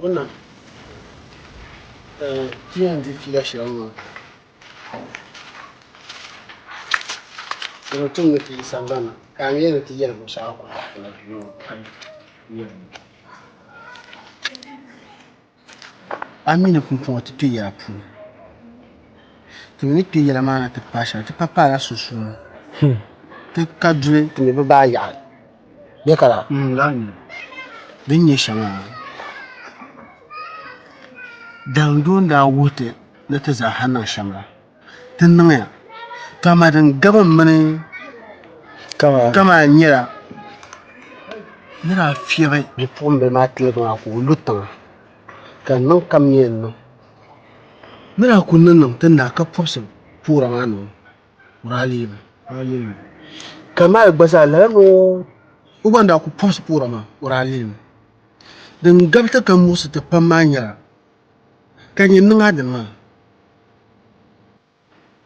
Una. Tiens, dit qu'il a chez moi. Je retourne le pays sans donne. Quand il y a le tigre, vous savez quoi. Amina pumpon te tuya pu. Tu me dis la main te pacha, tu papa la susu. Tu cadre, tu me veux pas y aller. Bien kala. Là. Bin shama. Dan don da wote na ta za hannun shama. Tun nan ya. Kama dan gaban mani kama nyira. Nira fiere. Je pombe matle ko ko lutan. Kan non kam yen no mira kunnan nan tunda ka fosin pura ma no rali kama gbasa la no ubanda ku fos pura ma rali din gabta kan musu ta famanya kan yin nan adin ma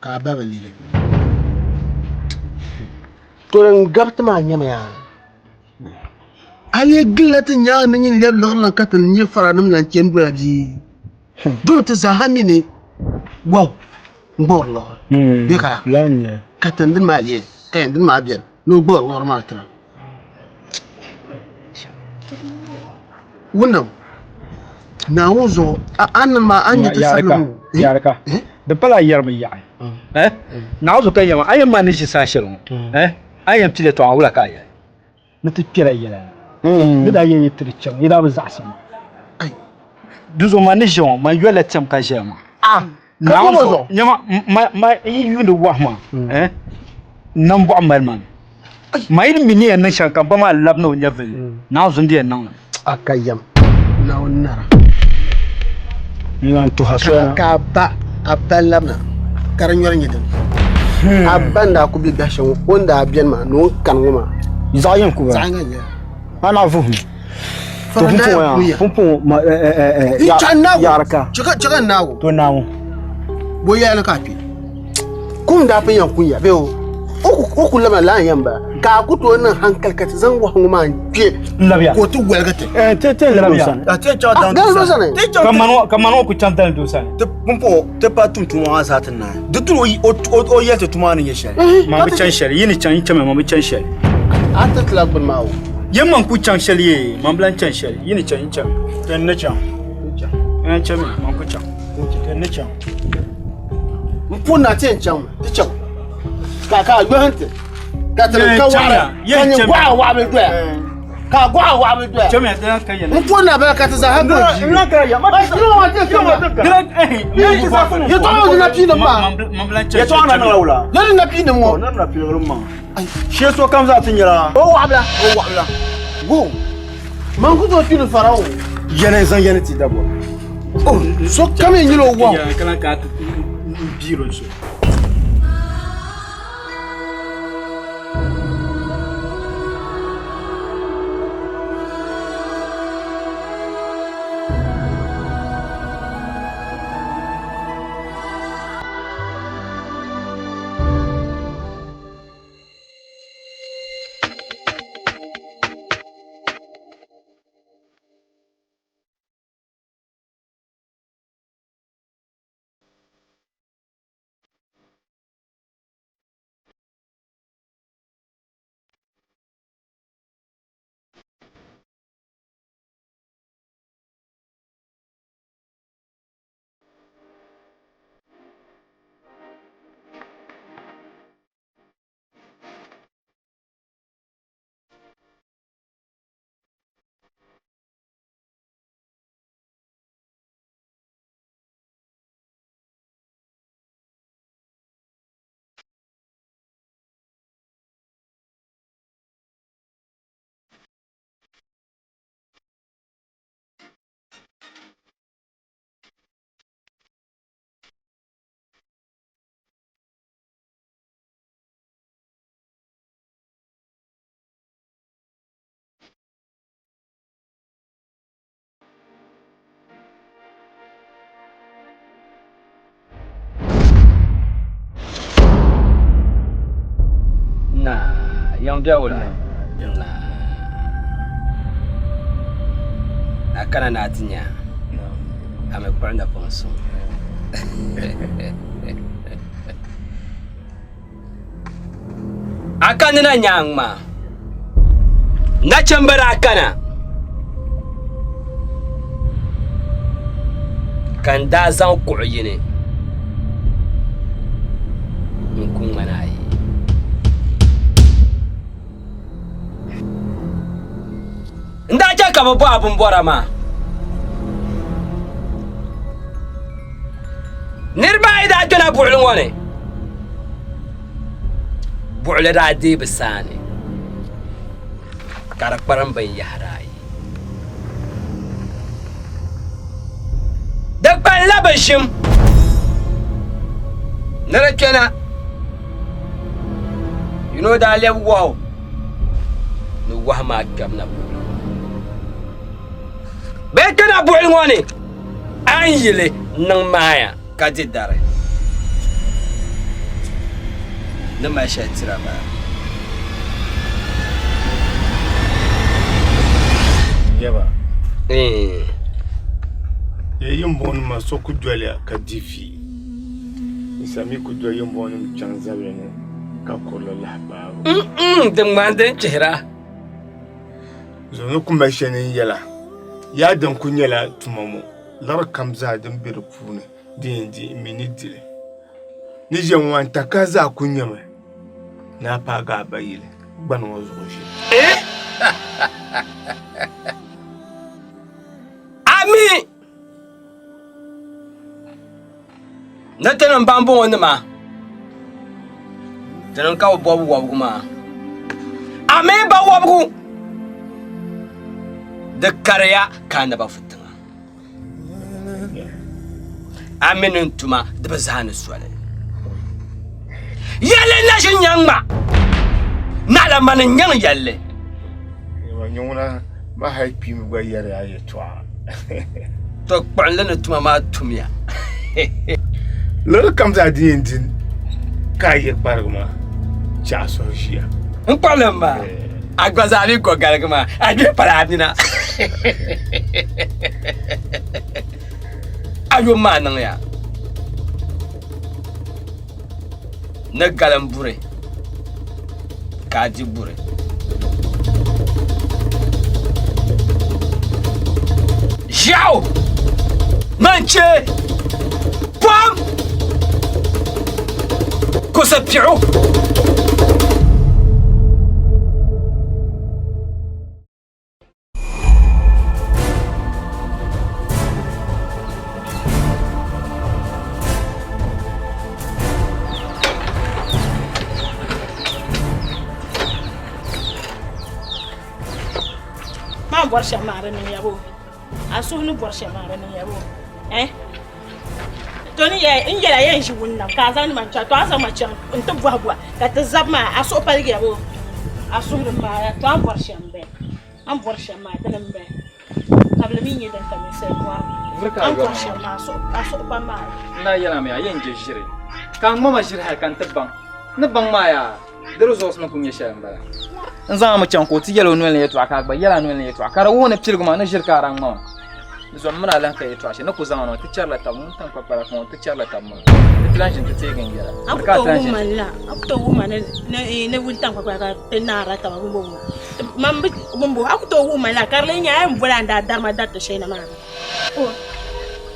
ka ba bali to dan gabta ma nyama ya ali gilatin ya nan yin lello nan katan ni fara nan nan ken buraji don ta zahami ne wow ngor lo bika lan katan din maliye kayan din ma biyan no gbor ngor ma tra wannan na wuzo an ma an yi ta sallu yarka da pala yar mai yayi na wuzo kan yama ayan ma ne shi sashirin ayan tile to awula kaya na tira yala da yayi tircin ida ba zasim ai duzo ma ne jon ma yola tem ka jema na wuzo nyama ma yi yundu wahma nan bu amal man ma ilmi ne nan shankan ba ma labno nyavel na wuzo ndiye nan akayam na wonnara ni wan to haso ka ba abdallamna karan yoran yidan abanda ku bi gashin wanda abiyan ma no kan goma zayen ku ba zanga ya ana fuhu to pumpo ma yarka chaka nawo to nawo boya na kafi kun da fa yankun ya beo uku lama la yamba ka ku to nan hankal ka zan wa huma ke labiya ko tu welgate te labiya te cha dan kamano ku chantal do san te pumpo te pa tum wa satin na de tu o yete tuma ne yeshe ma bi chan shari yini chan chama ma bi chan shari atat lagbal mawo yamman ku chan shari ye ma blan chan shari yini chan ten ne chan chama ma ku chan ten ne chan mpuna ten chan ti chan ka yo hante ka tan ka wara kan gwa wa be do ka gwa wa be do chama da kan yana mpuna ba ka ta za ha goji ina ka ya ma wa te ka ya to na pina ma ma blan chan ya to ana na laula ya na pina mo na na pina ma she so kam za tin yara o wa bla go man ku to pina farao yana san yana ti dabo oh so kam yin lo wa ya kana ka biro so yang dia wala yang la akana na tinya I'm a brand person. Akana na nyangma. Na chambara akana. Kan da zan ku'yine. Nkun manayi. Nda ja ka bo abun bora ma. Nirba ida tuna bu'lun woni. Bu'le da di bisani. Karakparan ban yahrai. Da ban labashim. Nara kena. You know that level wow. No wahma kamna. Be kana bu'lun woni. Anyile nang maya. Kadi dare. Nama shatira ba. Yaba. Yin bon ma so ku dole ka difi. Isami ku dole yin bon chanza bene ka kolo la ba. De mande chehra. Zo no kuma shenin yala. Ya dan kunyala tumamu. Lar kamza dan bir pune. Di minidile. Nije wanta kaza kunyama. Na paga bayile. Ban wazoji. Ami. Natanan bambo wanda ma. Tanan kawo babu wabu ma. Ami ba wabu. Da karya kana ba fitin. Aminin tuma da ba zani swale yalle na shin yangma na la manin yang yalle Wa nyuna ma haipi mi gwa yare aye twa. to kwanle na tuma ma tumia Lor kamza din ka ye bargma cha so shia. nkwanle ma agwaza ali ko galgma agi paradina ayo ma nan ya na galan bure kaji bure Jao manche pam kusapiu Borsha mare ni yabo asunu borsha mare ni yabo toni ya ingela yen shi wunna ka zan man cha to asa ma cha unta bwa ka ta zabma aso palge yabo asunu ma ya to borsha mbe am borsha ma tan mbe kabla min yi dan ta sai kwa am borsha ma aso pa ma na yana me yen je jire kan mama jire ha kan tabban na ban ma ya dero zo sma kunya sha mbala nza ma chan ko ti yelo no le yeto aka gba yela no le yeto aka ro wona pilgo ma na jirka ran ma zo mna lan ka yeto ashe na ku zama no ti charla tam mun tan ko para ko ti charla tam mo ti lanjin ti tegen yela ka tan akto woman ne wul tan ko ka tenara ta bumbo mambe bumbo akto woman la karle nya am bulanda darma datta shayna ma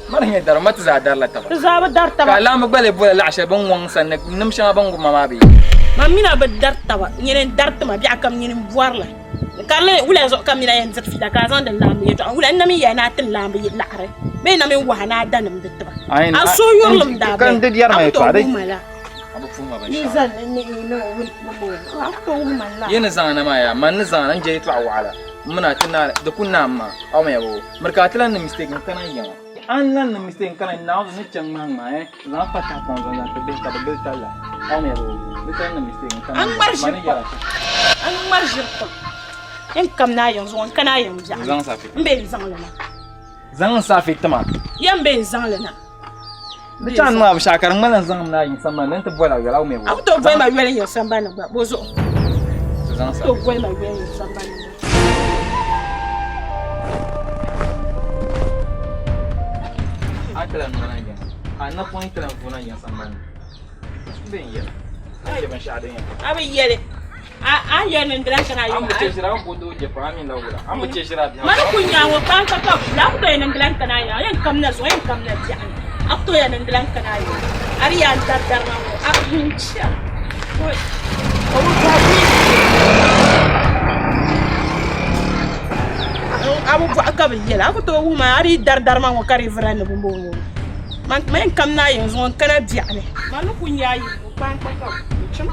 mana hiya dar mat za dar la tam za ba dar ta ka lam gbale bola la ashe ban won san ne nimsha ban go mama bi mamina ba dar ta ba nyenen dar ta ma bi akam nyenen boar la karle wula zo kamina yan zat fi da ka zan da lambe to wula nami ya na tin lambe yi la'are me na min wahana danam da ta a so yorlum da kan did yar mai to dai abu fuma ban sha ni no wul mo akto woman la yana zana ma ya man zana je to awala muna tana da kunna amma aw mai yabo markatlan na mistake kana yawa an lan na mistake kana na zo ne can man ma za fa ta kon zo na ta bil tala aw mai yabo bitan na mistake kana an marshi in kam na yanzu wan kana yanzu zan safi mbe zan lana zan safi tama yan be zan lana bitan ma ba shakar malan zan na yin sama nan ta bola ga lawo mai bo to boy ma wele yin samba na ba bozo zan safi to boy ma wele yin samba na tela no na yan. Na point tela no na yan samban. Ben yela. Ai ban sha da yan. Abi yele. A yan ndran kana yo. Am ce shira ko do je fa min lawula. Am ce shira biya. Man kunya wa kan ka la ko yan ndran kana yo. Yan kam na zo yan kam na ji. Akto yan ndran kana yo. Ari yan dar ma ko. A hincha. Ko ba ni. Abu bu aka bi yela ko to wu ma ari dar ma ko kari vrane bu mbo. Man kam na yanzu kana ji ne. Man kunya yi ko kan ka chum.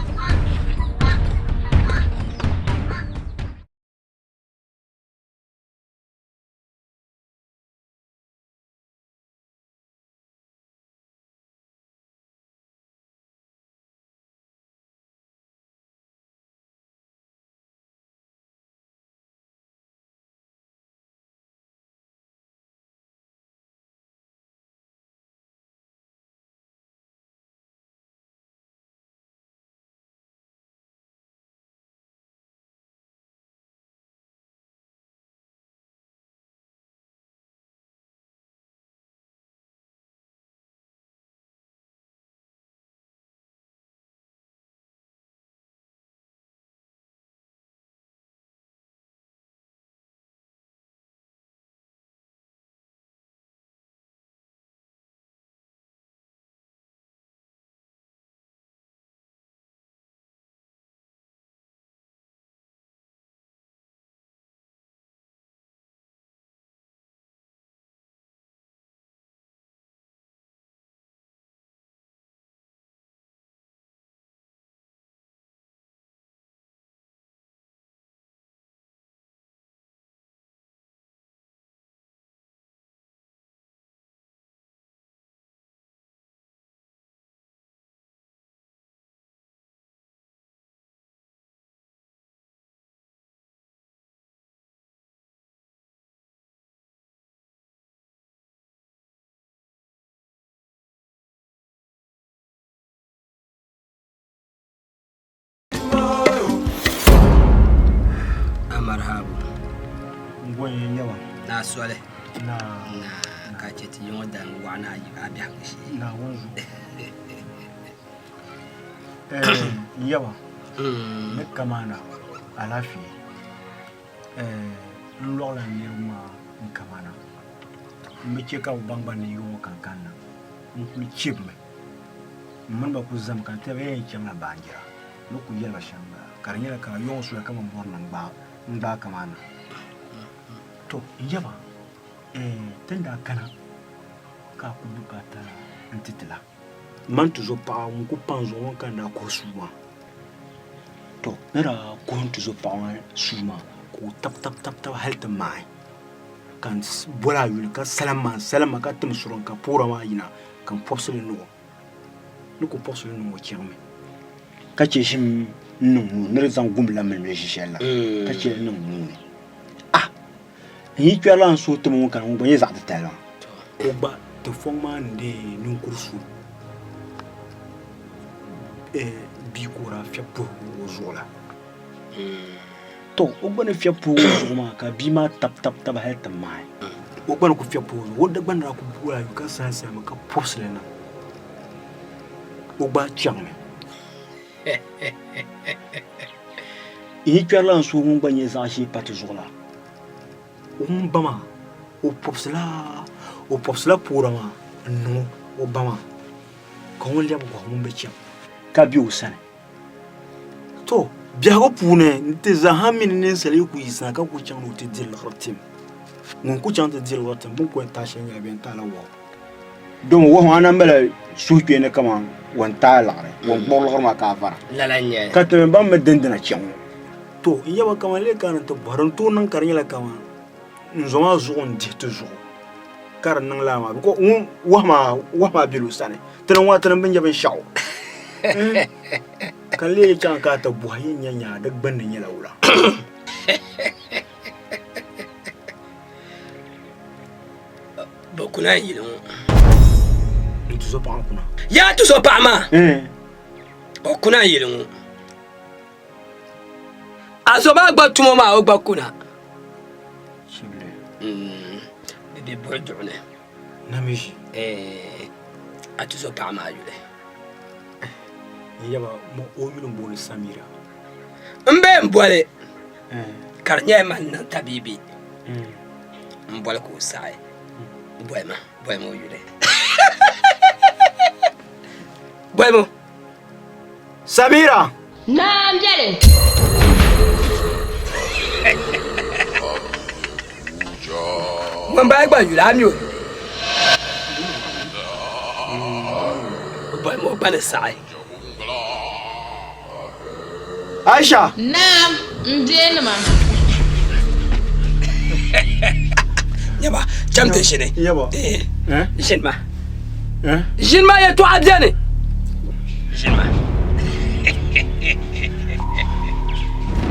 Marhabu. Ngwen yawa. Na swale. Na ka ce ti yin wanda wana yi ka biya shi. Na wanzu. Yawa. Ne kamana alafi. Nlola niruma nkamana. Mcheka ubangba ni yo kankana. Mchibme. Mamba kuzam kan tebe chama banjira. Nuku yela shamba. Karanyela ka yonsu kama mbona ngba kamana. To yawa. Tenda kana ka kubukata ntitila. Man tuzo pa mungu panzo wanka na ko suma. To nera ko tuzo pa suma ko tap halta mai. Kan bola yul ka salama ka tum suron ka pura ma yina kan popsule no. Nuko popsule no chirme. Ka ce shim nungu nere zan gumbla men me shishella. Ka ce nungu. Yi kwala an so tumu kan ngba ye zakta tala ko ba to foma nde nun kursu bi ko ra fiapo zola to ogba ne fiapo zoma ka bi ma tap halta mai ogba ne ko fiapo wonda gbanda ko bula yu ka sa maka porcelain ogba changme yi kwala an so ngba ye zashi pat zola bama o popsla purama no o bama ko won liam ko mun be ka bi o sane to biya ko pune nte za hamin ne sele ku isa ka ku chan no te dil rotim ngun ku chan te dil rotim bu ko ta shen ya ben ta la wo don wo wana mbele su ke ne kama won ta la won bo lo ma ka fara la nya ka te ba me dendina chan to yawa kama le kan to baran to nan karnya la kama nzoma zugon di toujours kar nang la ma ko wahma bilu sane tan wa tan ban jaben shaw kan le kan ka ta buhaye nyanya da bannin ya laura ba kuna yi no ntuzo pa kuna ya tuzo pa ma ba kuna yi no aso ba gba tumo ma o gba kuna de boy journée Namishi. A tu so pa ma yule. Yaba mo o yulu mboni Samira. Mbe mbwale. Karnya man na tabibi. Mbwale ko sai. Bwema o yule. Bwemo. Samira. Naam jale. Mwamba gba yule ami o. Bwemo bana sai. Aisha. Naam, mjeni ma. Yaba, chamte shine. Yaba. Jinma. Jinma ya to adjane. Jinma.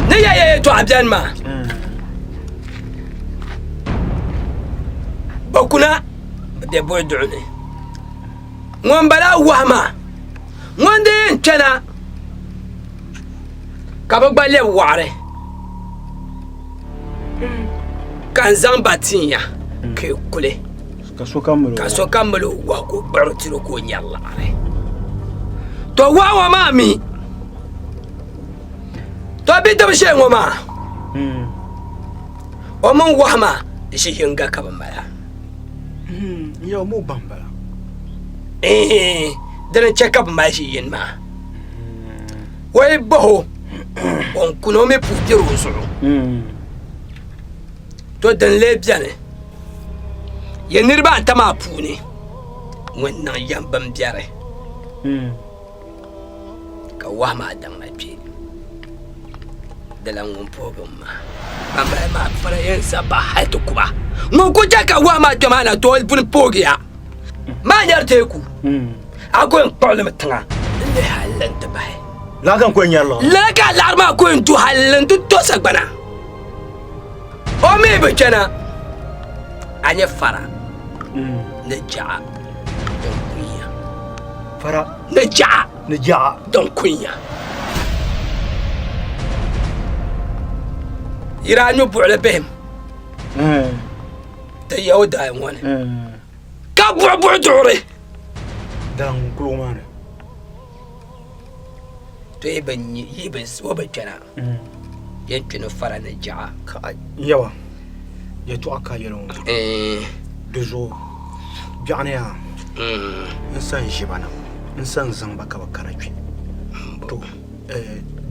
Ne ya to adjane ma. Bakuna de boy duune. Mwambala wahma. Mwande nchana. Kabagba le ware. Kan zan batinya ke kule. Ka so kamalo wa ko bartiro ko nyallare. To wawa mami. To bi da bishe ngoma. O mun wahma shi hinga ka bambara. Yo mo bambara. Dan check up ma shi yin ma. Wai baho. On kuno me putiro so. To dan le biane. Ye nirba tama puni. Wannan yamban biare. Ka wahma dan na bi. Dalan won problem ma. Bamba ma fara yin saba haitu kuba. Mun ku ka wahma to mana to bun pogiya. Ma yar teku. Agon problem tanga. Le halan ta bai. La kan ko nyallo. La ka larma ko en tu halan tu to sagbana. O me be kana. Anya fara. Ne ja. Don kunya. Fara. Ne ja. Ne ja. Don kunya. Iranyu bu'la bihim. Ta yawda yan wani. Ka bu'u dure. Dan kulo mane. To yiben so ba kana. Yan tuna fara ne ja. Ka yawa. Ya to aka yelo. Dezo. Biane ya. Insan jibana. Insan zamba ka bakara kwi. To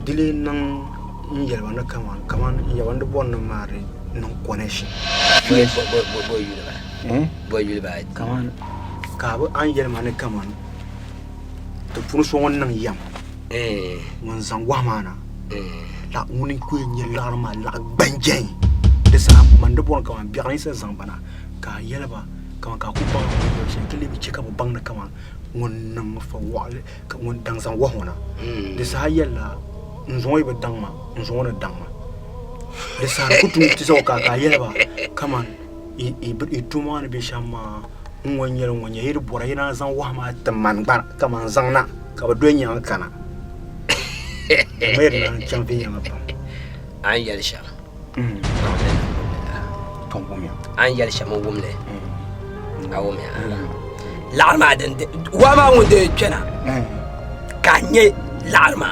dile nan yelwa na kaman yawan da bon mare nan connection. Boy yulba. Boy yulba. Kaman ka bu an yelma ne kaman. To funu so wannan yam. Mun zan wa mana. La munin ku yin larma la banjen. Da sa man da bon kaman biya ni sai zambana. Ka yelba kaman ka ku ban shi kile bi cika ban na kaman wannan fa wale ka mun dan zan wa hona. Da sa yella nzoi ba dangma nzona dangma. Da sa kutu ti so ka yelba kaman i tuma ne be shama ngonyel yir bora yana zan wa ma tamman ba kaman zanna ka ba donya kana. Mer na champion ma pa. An yalsha. Tombomia. An yalsha mo wumle. Awumya. Larma den wa ma wonde kena. Kanye larma.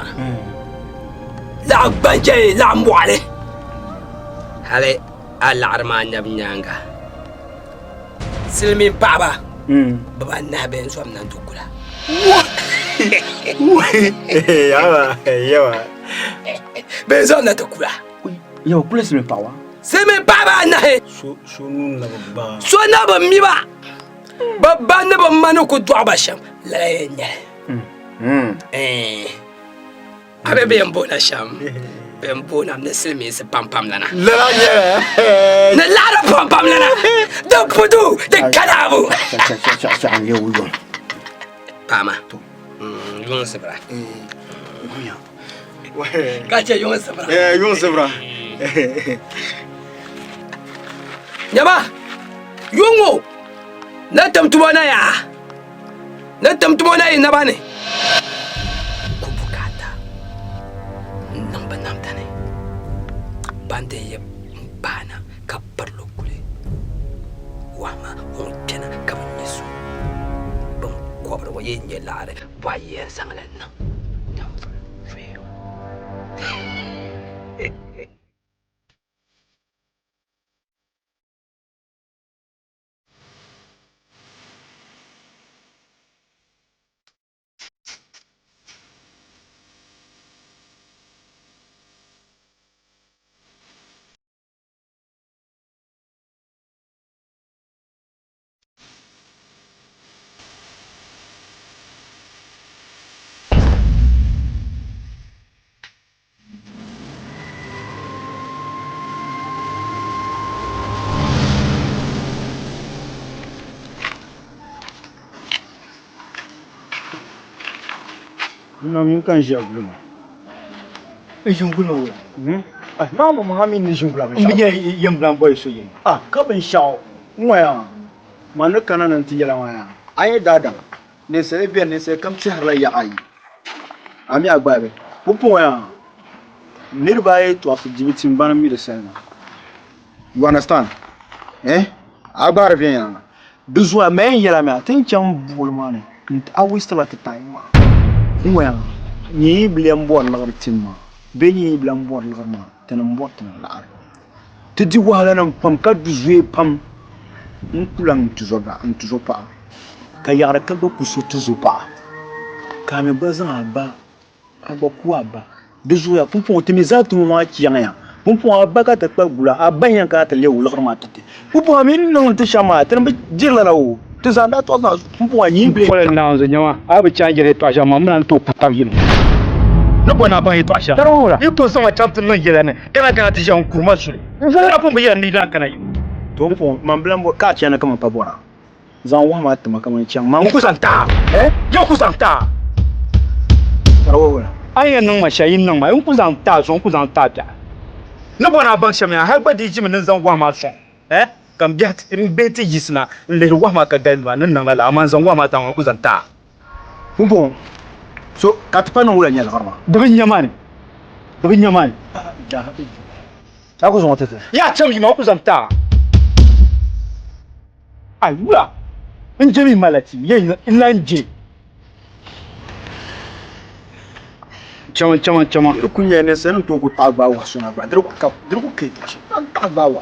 La banje la mwale. Hale alarma nyanga. Silmi baba. Baba na ben so am nan dukula. Yawa. Ben so na dukula. Yawa kula silmi pawa. Silmi baba na he. So nun la ba. So na ba mi ba. Baba na ba manu ko do abasham. La yenya. Abe be mbo na sham. Be mbo na ne silmi se pam lana. La ya. Ne lara pam lana. De pudu de kanabu. Cha yo yo. Pama. Yung sebra. Goya. Kache yung sebra. Yung sebra. Nyama. Yungo. Na tamtumo na ya. Na tamtumo na ina bane. Kubukata. Namba namtane. Bande ye bana kaparlo kule. Wama on tena kabanye ye nye lare bwa ye sanglen na Non, mais quand j'ai voulu. Et je voulais. Ah, maman, Mohamed, je voulais. Mais il y a un blanc boy sur lui. Ah, comme un chao. Moi, man, quand on est là, aïe, dada. Ne sais bien, ne sais comme ça, là, aïe. Ami Agbabe. Pourquoi? Nearby to have to give me the cell. You understand? Eh? Agbabe vient. Besoin, mais il y a la mer. Think you're money. I will still at the time. Well, ni bliam bon la timma be ni bliam bon la ma tan bot na la te di wala nan pam ka du jouer pam nkulang tuzoba ntuzopa ka yara ka do kuso tuzopa ka me bazan aba ku aba de jouer pour te mezatu ma kiya pour aba ka ta pa gula aban ka ta le wula ma tete pour amin non te chama tan be jirla lawo te zanda to na pour ni be ko na zo nyawa aba changere to chama mun to patavino no bona ba to asha taro ni to sama champion no gele ne kana ta shan kurma su zan afun bayan ni da kana to po man blambo ka ci na kama pabora zan wa ma tuma kama chan man kusanta yo kusanta taro wala ayan nan mashayin nan ma in kusanta son kusanta ta no bona ban shamiya har ba di jimin zan wa ma son kam biat in beti gisna le wa ma ka galba nan nan la man zan wa ma ta ku zanta bon so katpa no wala nyal harma dogin nyamani ta ko zon tete ya chami ma ku zanta ai wala in jami malati yin inlanje chama kunya ne san to ku ta ba wa suna ba dir ku ke ta ba wa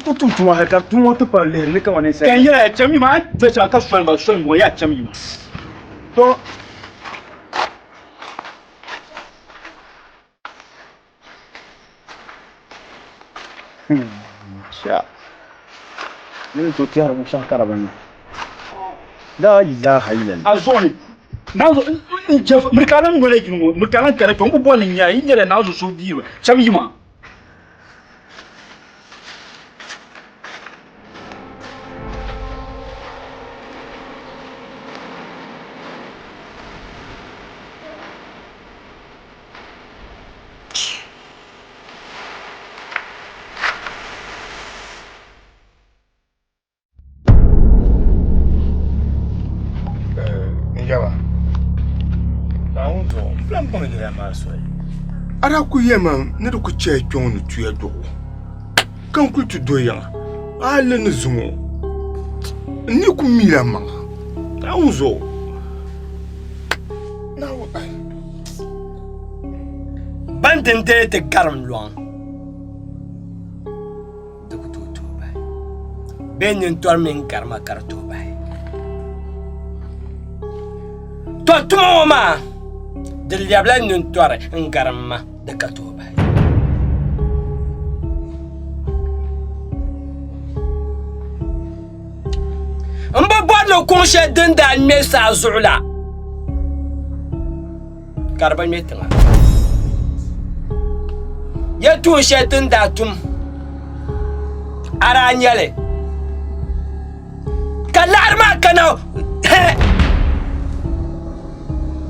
tout tu m'as regardé tout le monde parler les comment on quand il y a chami ma tu as encore fait ma chose moi ya chami ma to sha ne to tiara mo shan karabana la ilaha illallah azoni nazo je murkalan ngole jingo murkalan kare to ko bolin ya yinyere nazo so biwa chami ma Ara ku yema ne ku che twon no tuya do kan ku tu do ya ale ne zumo ni ku mira ma taunzo na wa bandente te garam luang de ku to ba ben en tormen karma karto ba to ma del diablan nun tore en karma de karto ba Mba bwadlo konshe denda mesa zula karba metinga ya tun she denda tum aranyale kalarma kana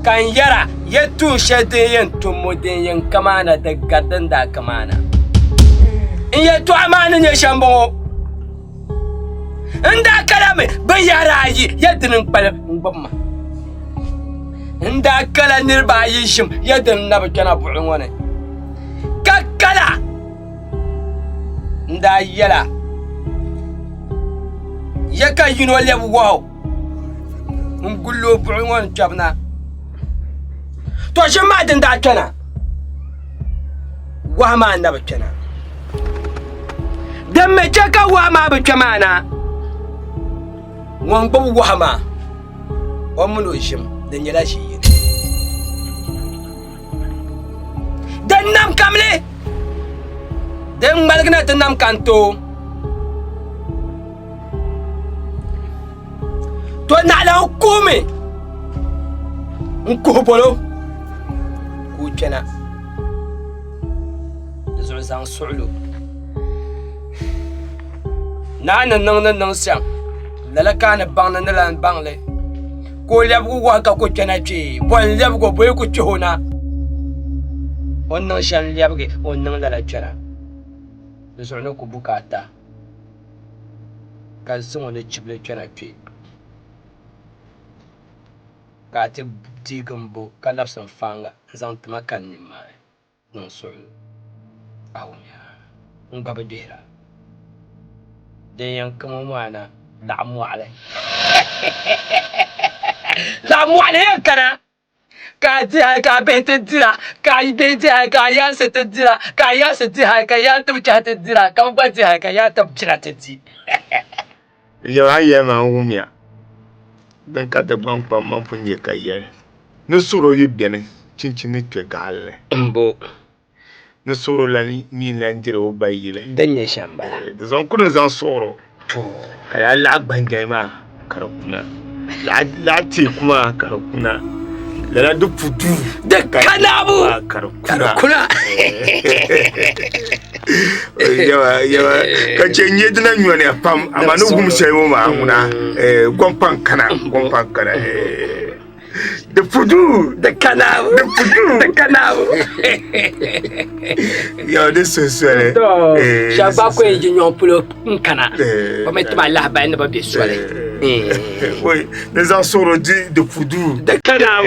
kan yara ya tun she den tum modin yan kamana da gadan da kamana in ya to amana ne shambo Nda kalame bayarayi yadin pal ngomma Nda kala nirba yishim yadin nabkana bu'ngone Kakala Nda yala Ya ka yino lebu waw ngullo bu'u ngon chabna to shin ma din da kana wa ma na bakana dan me ka wa ma bakana won gbo wa ma o mun o shim dan yala shi yin dan nam kamle dan malgna dan nam kanto to na la hukumi nko bolo ku kena zan su'lu na nan siam lala kana bang na lan bang le ko lebu wa ka ko kena chi bon lebu ko boy ko chona wannan shan lebu ke wannan lala kera zu'nu ku bukata ka sun wani chible kena chi ka ti digumbo ka labsan fanga zan tuma kan ni mai non su'lu awunya ngaba dira den kama mana la'amu ale la'amu ale kana ka ti ka bente dira ka bente ka ya se te dira ka ya se ti ka ya tu cha te dira ka ba ti ka ya tu cha te ti yo aye ma wumia dan ka da ban pa man funye ka ye no suro yi bene chinchin twe galle mbo no suro la ni na ndire o bayile danye shamba da zan kuna zan suro ka ya la bangai ma karakuna la ti kuma karakuna la du fudu da kanabu karakuna yawa ka ce nye dina nyone pam amanu gum sai mo ma nguna gompan kana the fudu the canal yo this is shaba ko engineer pulo kana ba mai tuma Allah ba ba be suwale oui les ansoro dit de fudu the canal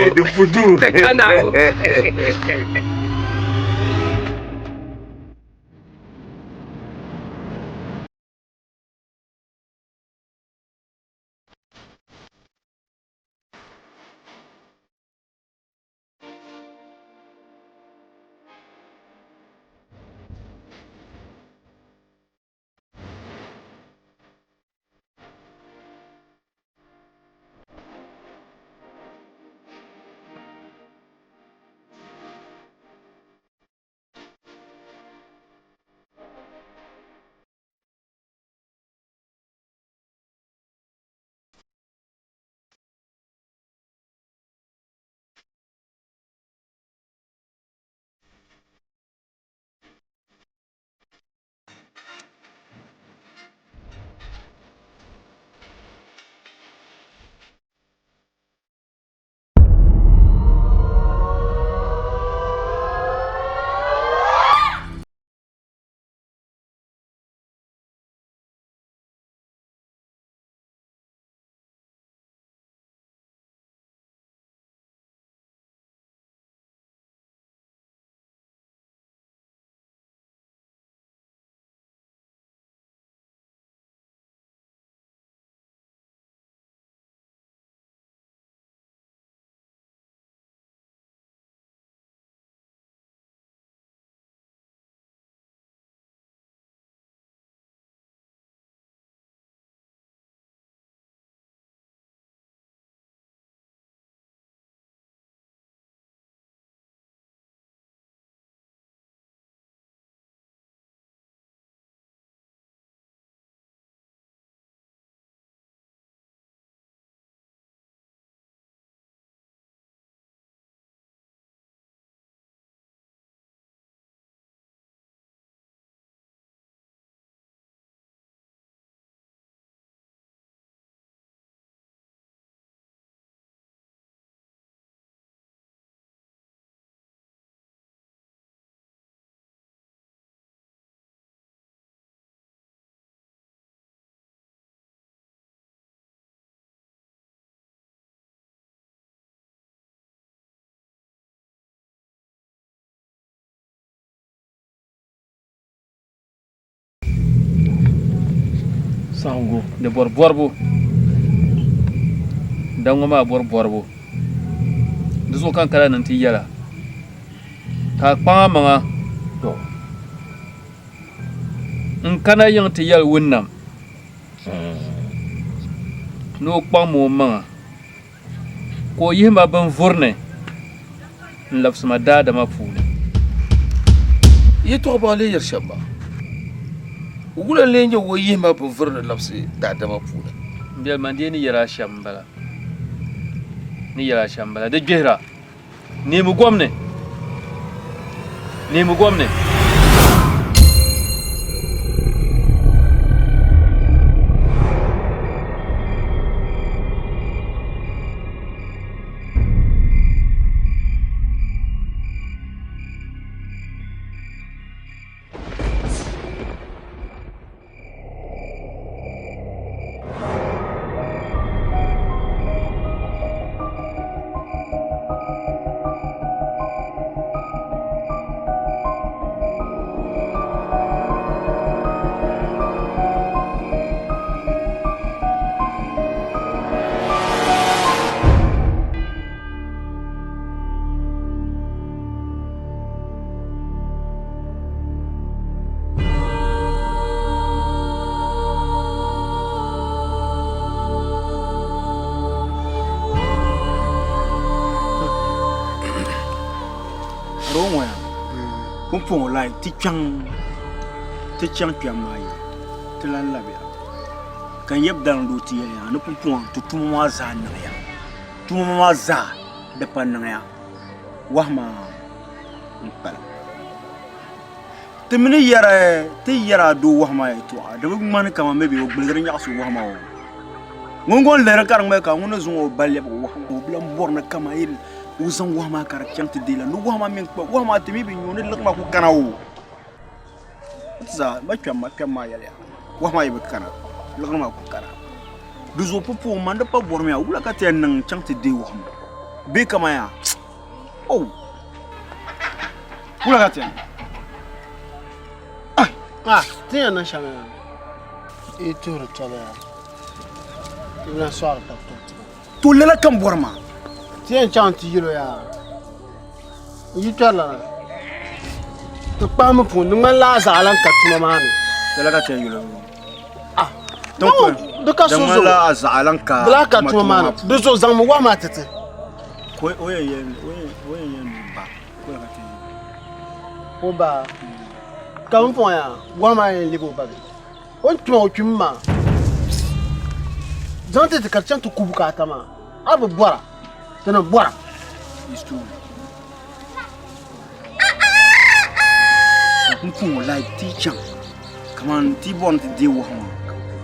Sango. De borbo. Dan ma borbo. Da so kan kala nan ti yala. Ka kpanga manga. To. In kana yin ti yal winnam. No kpang mo manga. Ko yima ban vurne. Lafsma dada ma fune. Yeto ba le yarshamba. Ugula lenje wo yima ban vurne lafsi dada ma fune. Mbiyal man ni yara shambala. Ni yara shambala da gera. Nemi gwamne. Pon lai ti chang mai ti lan la bia kan yeb dan do ti ya no pon to tuma za na ya tuma za da pan na ya wahma pal te mini yara do wahma ya to da bu man kama mebe o bulgar nya so wahma o ngongon le kar mai ka ngono zun o balle bu wahma o blam borna kama il uzan wahma kar kyamti dila no wahma min ko wahma te mi bi nyone lakma ko kanawo za ma kyamma yale wahma yibe kana lakma ko kana duzo popo manda pa borme ya wula ka te nan kyamti de wahma be kama ya oh wula ka te tiens na chama e tour tola na soir ta to lela kam borma tiens chanti yiro ya yi tola to pa mo pun man la za lan ka tuma man lela ka te yiro donc de ka so zo la za lan ka bla ka tuma man de zo zan mo wa ma tete ko oye ba ko ka te o ba quand on ya wama en libo babe on tuma o tumma zante te karchan to kubuka tama abu bora tana bora istu kun like teacher kaman ti bon te de wa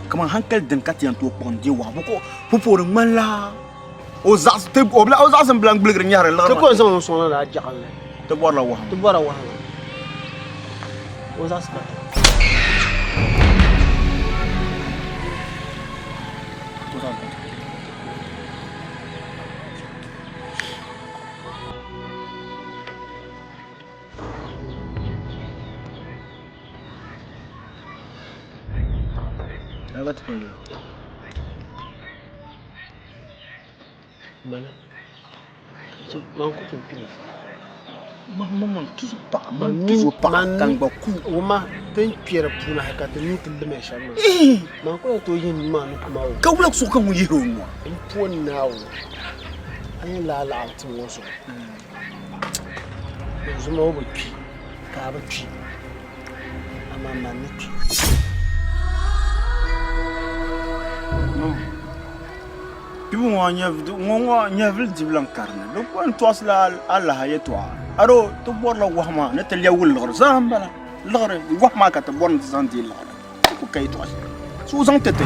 kaman hankal den katian to pon de wa boko popo de mala o zas te o bla o zas blanc blanc nyare la te ko so so la jaxal te bora wa What's that? Maman toujours pas quand beaucoup oma ten pierre pour na ka ten de me chama man ko to yin man ko ma ka wula so kan yiro mo en pon nawo an la ti wo so zuma wo pi ka ba pi ama man ni pi tu mo nya vil di blanc carne donc on toi la Allah ya toi aro to borla wahma na tal yawul lor zambala lor wahma ka to born zanti lor ko kay to su zantete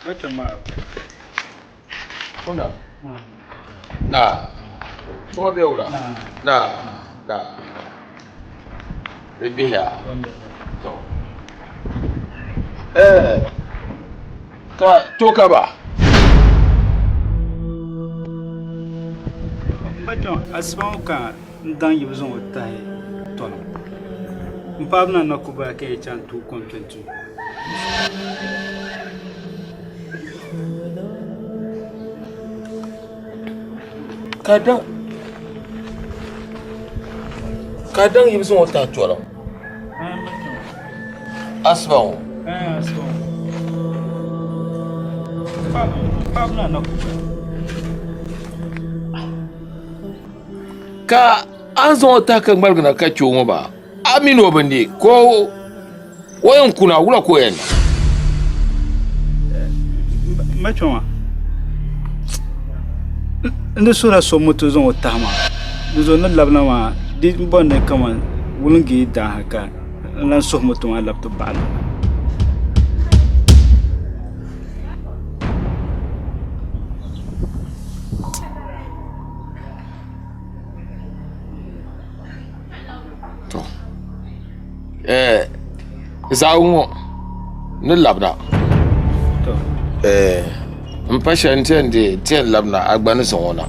Better ma. Kunda. Na. So be ula. Na. Bibiya. To. Ka ba. Better asma ka ndan yibzon otai tono. Mpabna nakuba ke chantu kontentu. Kadang ibu semua tak jual. Asbang. Asbang. Pabna nakuba. Ka an zo ta kan malgana ka ciwo ba. Aminu bande ko wayan kuna wula ko yana. Machoma. Nda sura so moto zon otama. Nzo na labna ma di bonne kama wulungi da haka. Lan so moto ma laptop ba. To. Zaungo ni labna. To. Mpasha ntende ten labna agbani sonona.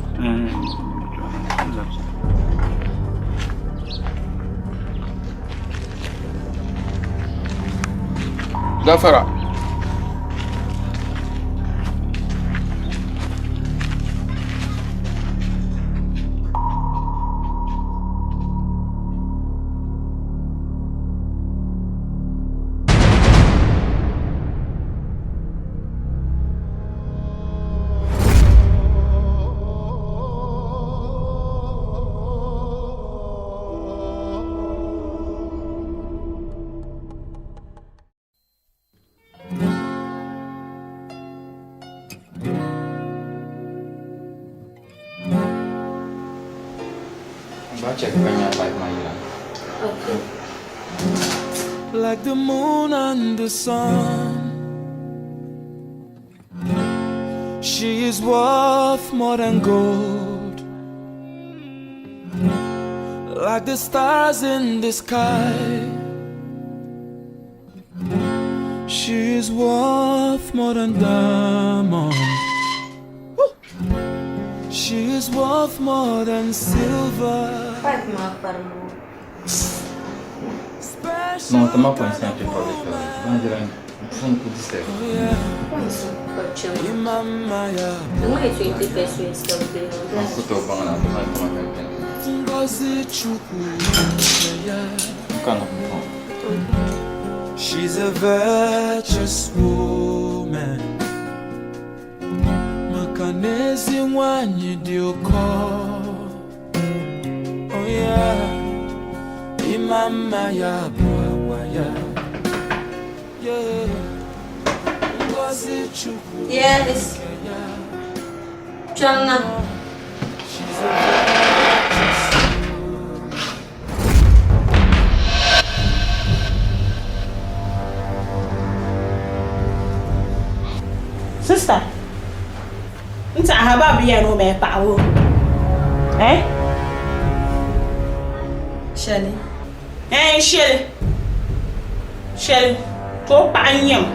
Gafara. Like the moon and the sun, she is worth more than gold. Like the stars in the sky, she is worth more than diamonds. She is worth more than silver. Non, t'as pas sempre pour les faire. On dirait un fond de dessert. She's a virtuous woman. Makanezi wanyi dioko. Oh yeah. Mama ya bwa ya. Yeah. Yes. Chana. Sister. Nta haba biya no me pawo. Shelly. Shelly. To pa anyam.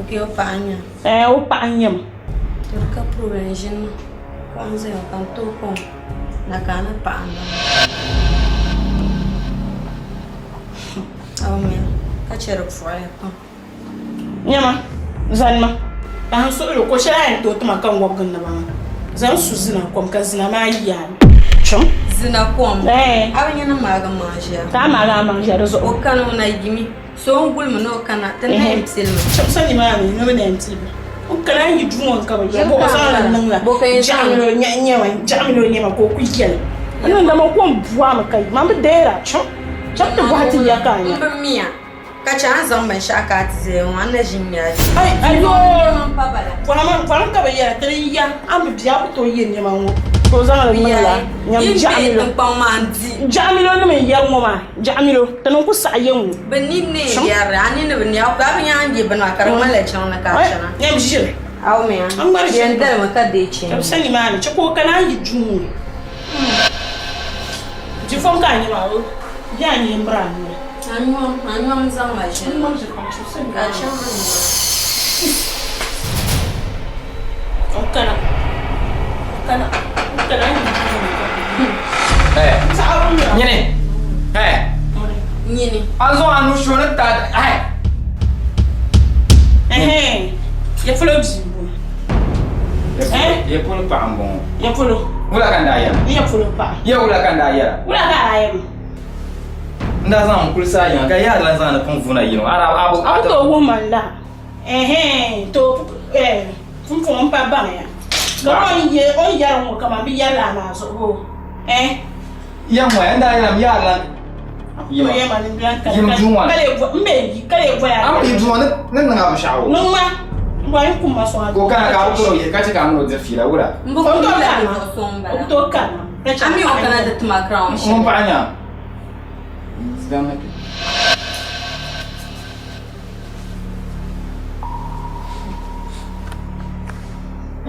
Okay, o pa anyam. O pa anyam. Turka provision. Kwanza yo kanto ko. Nakana pa anda. Awamia. Kachero kufanya pa. Nyama. Zanma. Ba so lo ko shara en to tuma kan wogun na ba. Zan su zina kom kan zina ma yiya. Chon. Zina kom. Abanya na maga manja. Ta maga manja rezo. O kanu na gimi. So ngul mo no kana tan na emselma. Sani mami no na emselma. O kana yi duwon ka ba. Bo ko sa nan la. Bo kan jamilo nya wa jamilo nya ma ko ku yel. Ana da ma ko buwa ma kai. Ma dera chon. Chon to wati ya kan ya. Mbamia. Kacha anza mbashaka atize wana jimya. Ayo. Pwana ka ba ya 3 ya. Am biya ko to yin nya ma wo. ko zaŋ li ŋmani la nyam jaɣamilo kpaŋ maa n di jaɣamilo ni min yɛri ŋɔ maa jaɣamilo ti niŋ ku saɣa yɛ ŋɔ bi ni ne yɛrli a ni ni bi nɛɣu ka bi nyaan je bini maa ka di ŋmani la chaŋ ni ka chana nyam ʒiri awo mi yɛn dalimi ka dee chɛ ka bi sa nimaani chɛ ko kana yi duu jifom ka a nyɛ maa bi a nyɛ mbira a anyɔm zaŋ ma ʒini ka chaŋ kana Nyini. Nyini. Azo anu shona ta. Ya follow jibu. Ya follow pa ambon. Ya follow. Wala kan da ya. Ya follow pa. Ya wala kan da ya. Wala ka ya. Nda zan kul sa yan ka ya lan zan fun funa yino. Ara abu. Abu to woman la. To fun pa ba ya. Garo on yara mo kama bi yara na so yang wa anda ya ya lan yo ya man blanca yim juwan kale ya am yim juwan nan nga ba shawo non ma ba yin kuma so ko kana ka ko ye ka ci ka mun da fila wura mbo ko la ma so mbala to kana ami o kana da tuma crown mun pa nya zama ke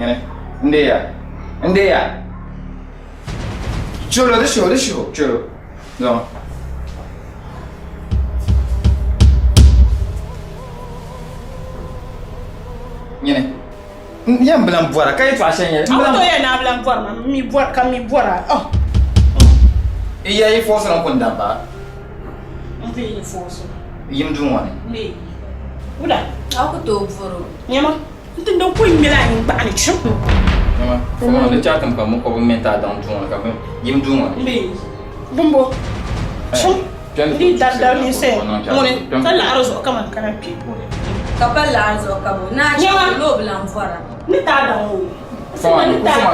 yana Ndeya. Cholo, cholo. No. Nyene. Yam blan bora, kay to ashen Am to ya na blan bora, mi bora. Oh. Iya yi force ran kun damba. Mbe yi force. Yim dun wani. Me. Uda. Aku to foro. Nyama. Ntindo ko mila ni ba ni chu. Comment le chat comme comment on met dans tout quand même yim duma mais bombo chum di dal ni se ngone kala arzo kama kana pi kapala arzo kabo na cha lo blan fora ni ta da o fa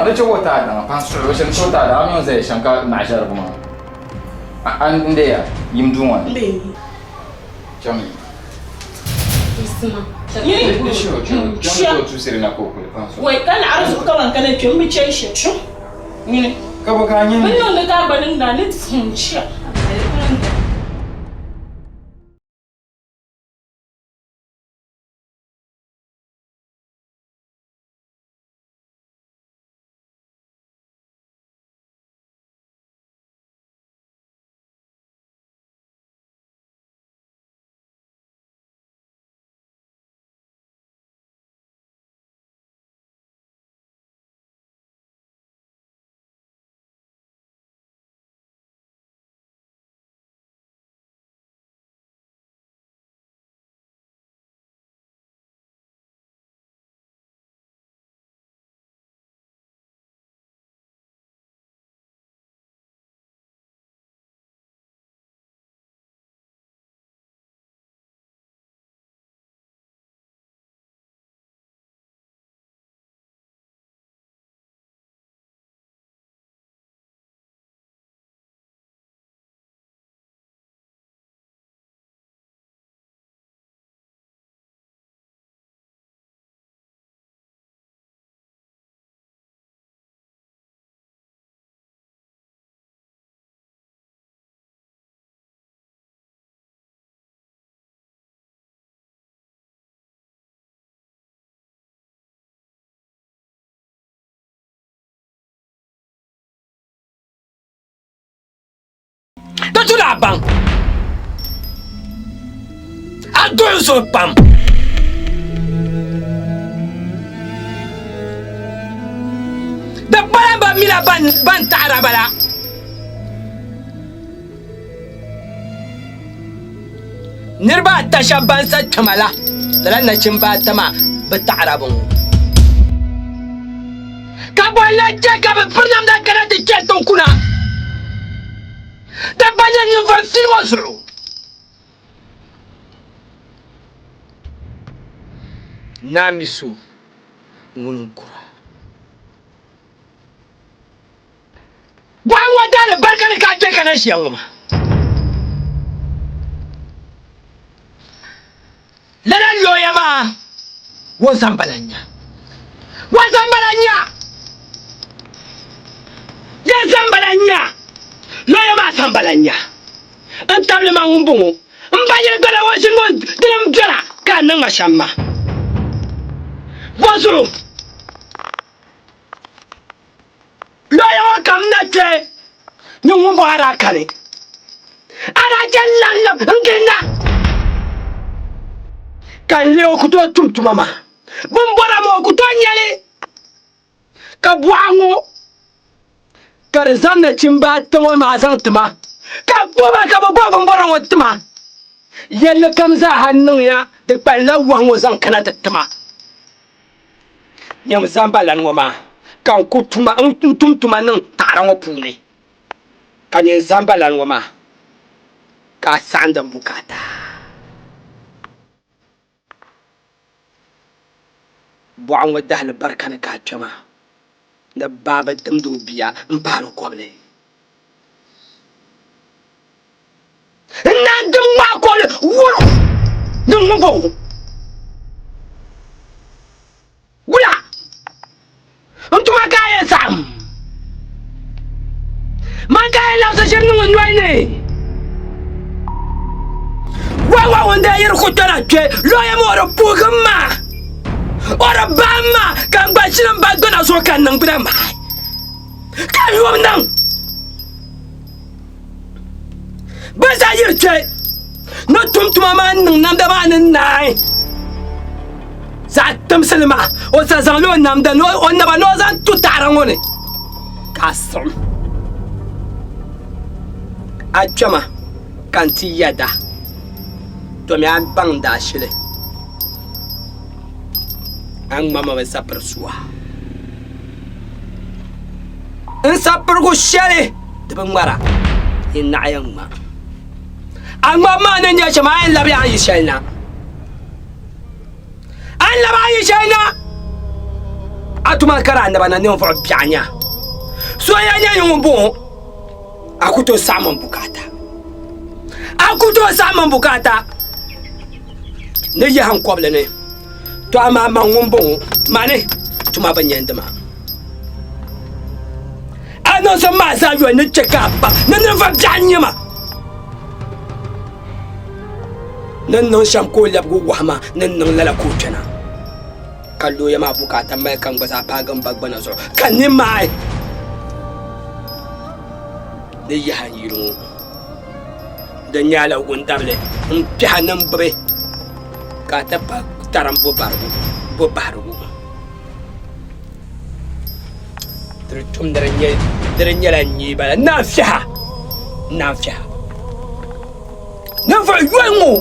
da ce wata da pan so shin so ta da mun zai shanka na jar kuma an inde ya yim duma me chami isma tu seri na koko wai kala arzo kama kana pi mi ce shi chum ni ka ba ka yin mun nan da ba nan da ni tsun ci tu la bang a do so pam da ba mila ban ta arabala nirba ta shaban sa tamala dalan na cin ba tama ba ta arabun ka bolla je ka ba furnam da kana da ke ton kuna da banya ni van silwasru namisu ngunkura gwan wada da barkan ka je kana shi yawa lana yoya ma wazambalanya sambalanya loya ma sambalanya antable ma ngumbungu mbaye gala wasingo dilam jara kana ngashama bozuru loya wa kamnate ni ngumbo ara kane ara jalla ngena kan leo kuto tumtu mama bumbora mo kuto nyale ka buango karzanna chimba tango ma zantma ka boba ka boba bumbora wotma yalla kam za hannun ya da balla wango zan kana tattama nyam zamba lan ngoma kan kutuma tumtuma nan tarango pune kan yin zamba lan ngoma ka sandan bukata buango dahal barkana ka chama da baba damdo biya mparo koble nan dum ma ko wuro dum mo wula ntuma kaya sam man kaya la sa shem no ndwai ne wa wanda yir khutara che lo ya mo ro pugama ora bama kan ba shinan ba gona so kan nan gudan ba kan yo nan ba sa yir che no tumtuma man nan da ba nan nai za tamsalma o sa zan lo nam da no on na ba no zan tutaran woni kasam ajama kanti yada to mi an bang da shile an mama ba sapar suwa in sapar go shale da ban mara in na ayan ma an mama nan ya shama an labi an yi shalna an laba yi shaina atuma kara andaba na ne fo bianya so ya nya yumbu akuto saman bukata ne ya han koble ne to ama mangumbu mane tuma banyandama ano so ma sa yo ne cheka ba ne fa bianya ma nan non sham ko labgo wahma nan non lala ko tana kallo ya ma bukata mai kan gasa fagan bagbana so kan ni mai da ya hayiro da nyala gundable in fi hanan babe ka ta taran bo bargo tum dare nyala nyi bala na fiha na fa yuengo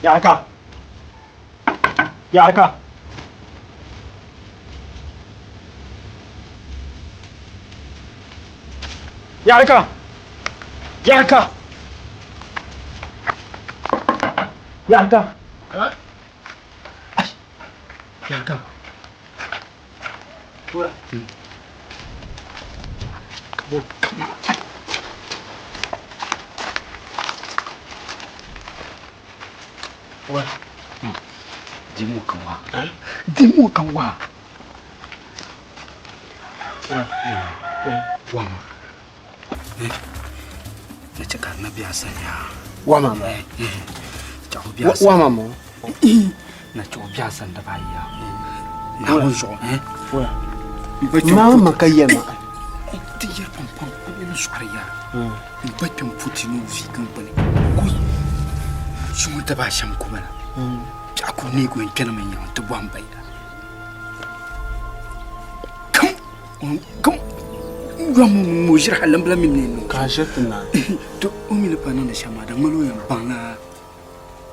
Yarka. Dimu kan wa. Wama. Ne cika na biya sanya. Wama. Jago biya. Wama mo. Na jago biya san da baya. Na wonzo. Ma makayema. Ti yer pam ko ni swariya. Ba pam putinu fi kan bane. Ko sun ta ba sham kuma. Aku ni ko en men yan to bamba ida. Kom ramu mujir halam bla min ka shetna to umi le panan shama da malo yan bana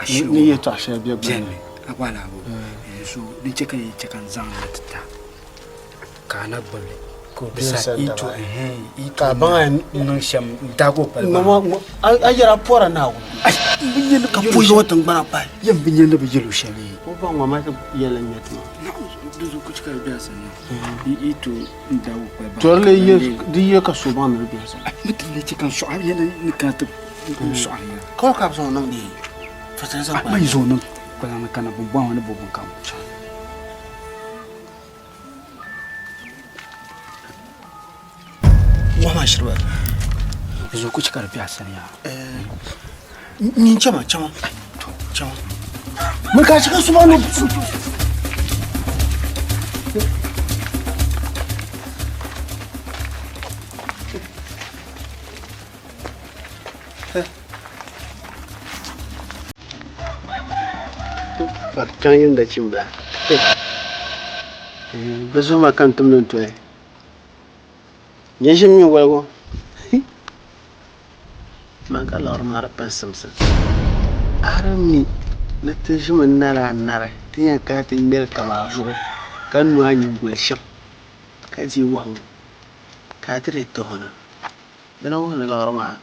ashiru ni yeto ashe bia jenne abala bo so ni cheka zang latata kana balle ko bisa ito ka ban nan sham dago pal no ayara pora na wo binyen ka puyo watan bana pai yan binyen da bijelu shami ko ba ma ta yelan yatma duzu ku cika biya sanya ito dago pal ba to le ye ka so ban da biya sa mutum ne cikin shu'ab yana ni ka ta shu'ab ya ko ka so nan di fatan sa ba mai zo nan kana kana bubban wani bubban kam wama shirwa zo ku cika biya sanya ni chama to chama mun ka cika su ba no ba kan yin da cin ba ba zo ma kan tumnun to ya shi min walgo man ka lor mara pensamsa arami na ta shi min nara nara tin ya ka tin mel kama zuwa kan nu anyi gol sham ka ji wan ka tire to hono bana wona lor ma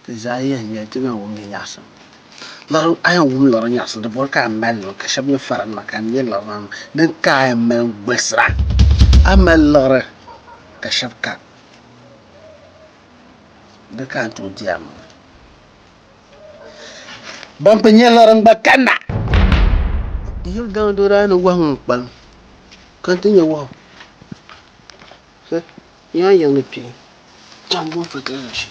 ta zayen ya tin wa min yasam lor ayan wum lor yasam da bor ka mel ka shab ni faran ma kan ye lor ma dan ka mel gbesra amal lor ka shab ka da kan tu diam ban penye lorang bakanda yul dang dora no wang pal kan tu nya wa ya yang ni pi jam mo fa ka shi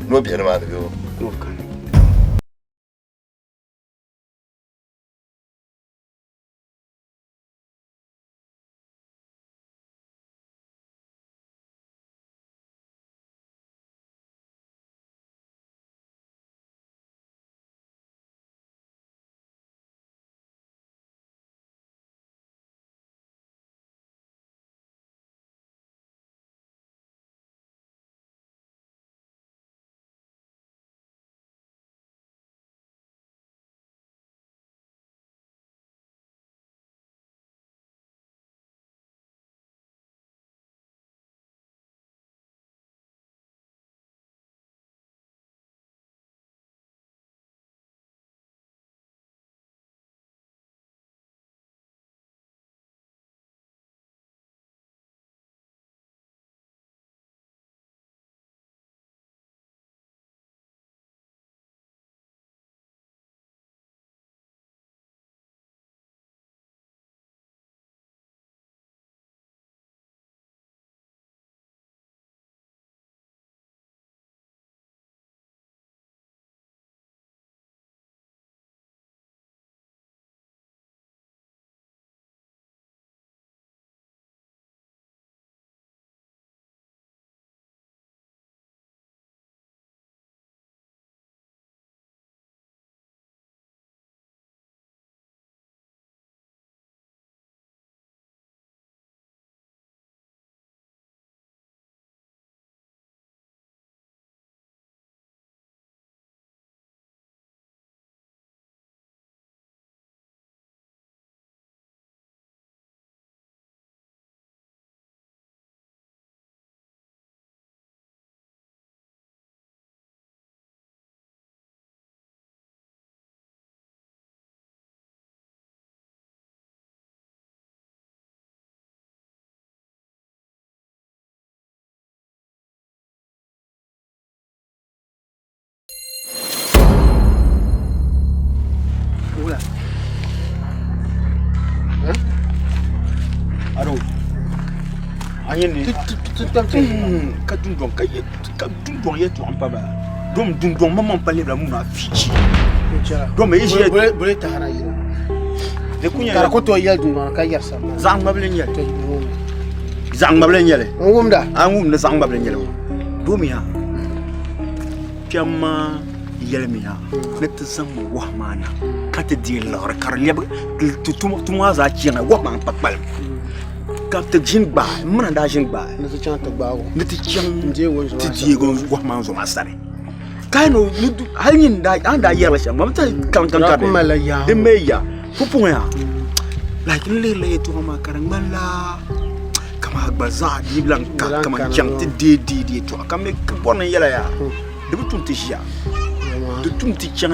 no biɛni maa ni bɛ o yene ka dundon ye to ampa ba dom dundon maman pale la muna fichi dom e je bole tahara yiro de kunya kara ko to yel dundon ka yarsa zang mablen yel zang mablen yel ngumda angum na zang mablen yel dom ya pyamma yelmiya net zam wahmana kat di lar kar leb tuma za ciena wahman papal kap te jin ba mana da jin ba na ta ta bawo na ta can je won ta je gon wahman zo masare kaino halin da an da yela sha mamta kan ka kuma la ya de meya pupun ya lakin le to ma karan malla kama baza di blanka kama jam te de to kama bon yela ya de butun te jia de tout petit chien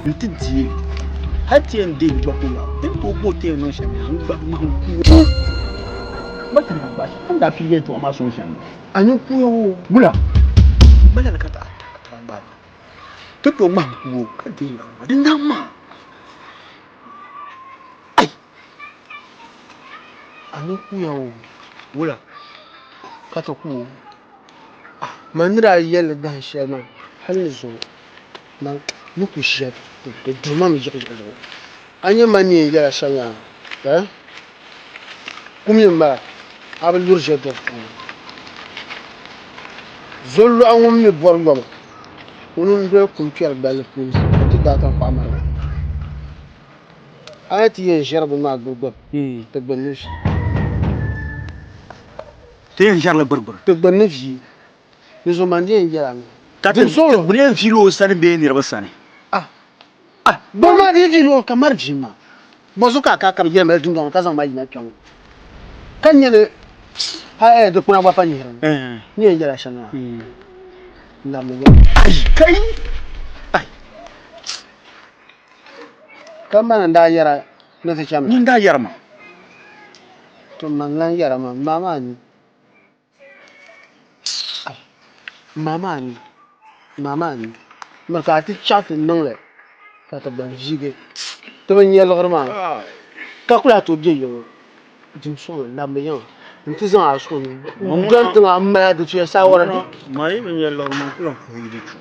une petite vie hati ende bakula de to bote no chame anga manku batana ba anda pile to ma son chame anyu kuyo bula bala la kata ba to manku ka de la de nama ai anyu kuyo bula kata ku manira yele dan shema halizo na nuku shep de duma mi jiko anya mani ya shanga kumyamba abal lurje do zollu angum mi borngom unun do kumpier bal pus ti data famar ati yen jarb ma gogo te benush te yen jarla berber te benush nous on m'a dit hier tatu solo bune filo sane be ni rabasane bon ma di filo kamar jima bozo ka yema dundon ka zama yina kyon kan nyele ha de kuna wa pani ni njala shana la me kai kama nda yara na ta chama ni nda yara ma to man lan yara ma mama ni marka ti chat non le ka ta ban jige to ban yel gorma ka kula to biye yo dim so la meyan nti zan aso ni mon gan to amma de tu sa wora mai ben yel gorma kula ko yidi chu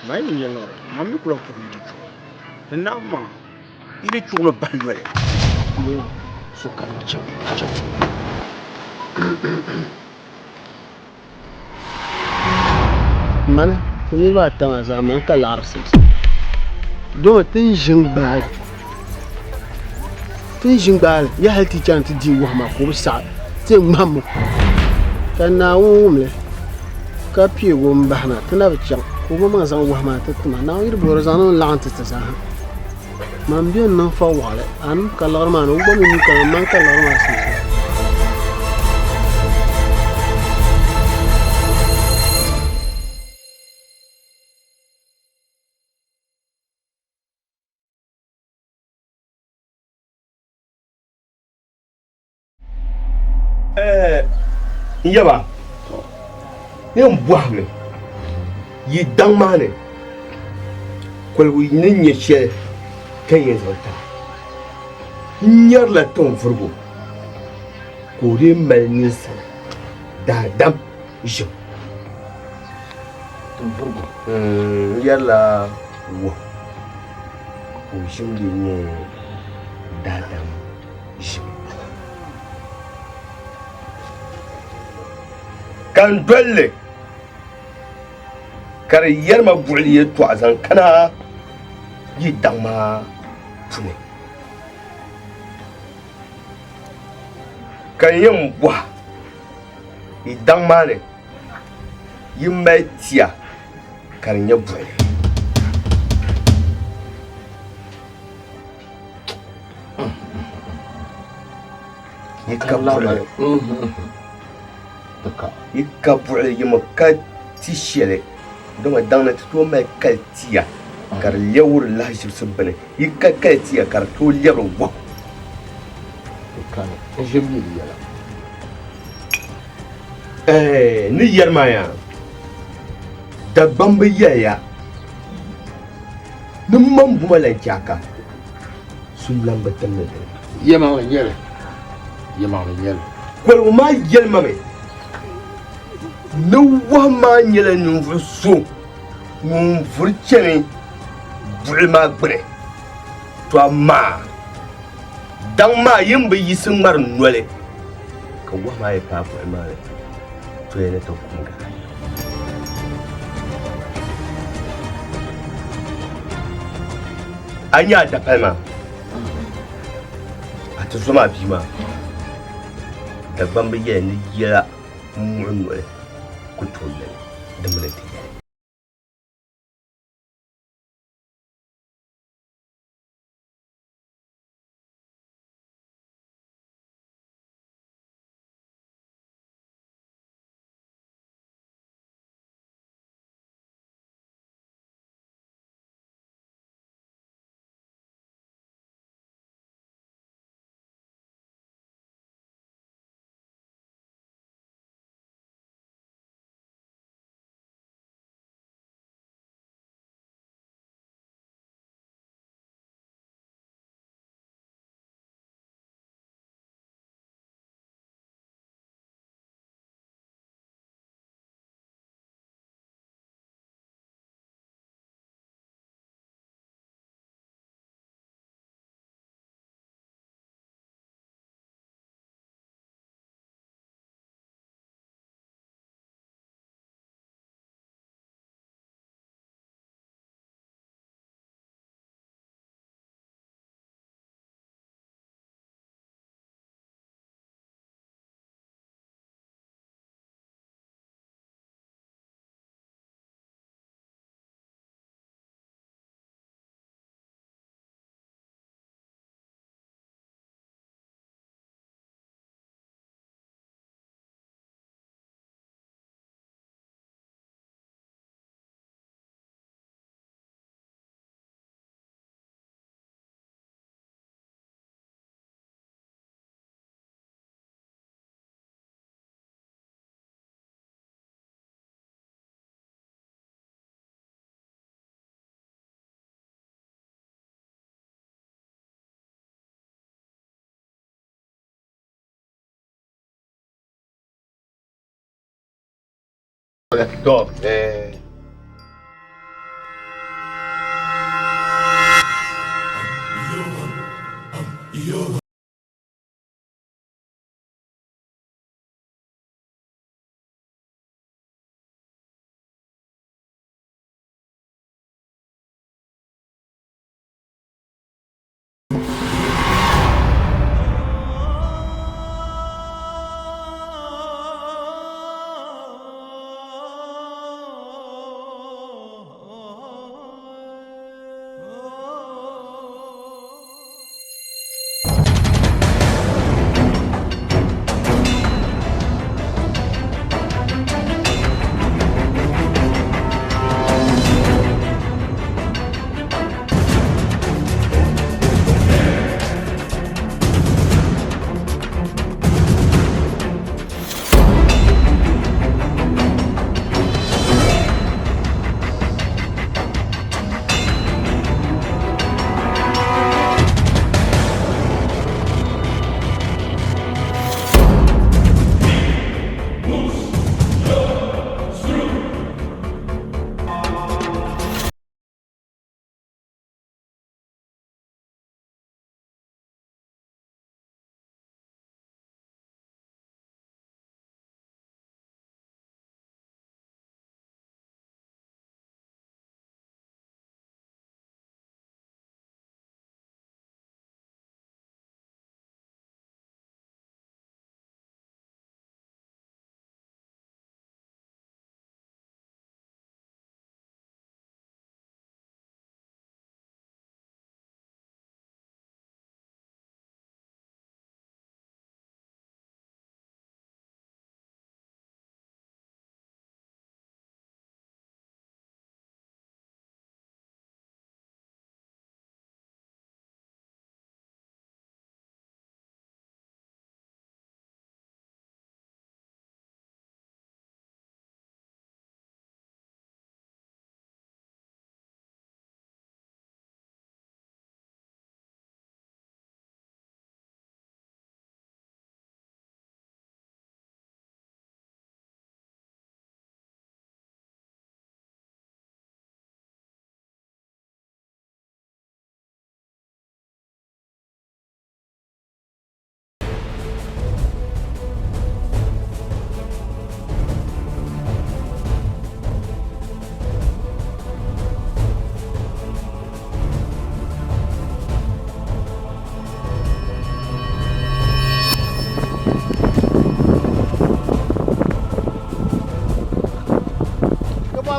mai ben yel gorma mami kula ko yidi chu na ma yidi chu no ban wele so ka cha man ni ba ta ma zaman ka larsi do tin jingba ya halti chan ti di wa ma ko sa ti mamu kana wumle ka pi wo mbahna tana ba chan ko ma zan wa ma ta tuma na yir bor zan la anta ta sa man bi nan fa wala an ka lar ma no bo ni ka man ka lar ma sa Yaba ne mbwahme yi dangmane kolwi ninye she kanye zota nyar la ton furgo ko re malnisa da dam jo ton furgo yalla wo ko shimdi ne da dam jo kan dolle kar yarma buliye to azan kana yi dama tune kan yin bwa idan ma ne yi mai tiya kar ya buliye yi ka buliye ika buɣili yima ka ti shɛli dama daŋna ti tooi mali kali tia ka di lɛbiri lahaʒibisi bini yika kali tia ka di tooi lɛbiri wɔm ni yɛrima ya dagbambi yɛliya ni man buma lan chɛka sulam bi timni dini yɛma wa nyɛli Yema me yel. Kwal ma yel mame. No wa ma nyela nu so. Mun furchene bul ma gbre. To ma. Dang ma yimbe yisin mar nole. Ka wa ma e pa ko ma le. To ele to kunga. Anya da palma. Ata zuma bima. Da bamba ye ni yela mun nole. Ku to le. Da mun ti. Top.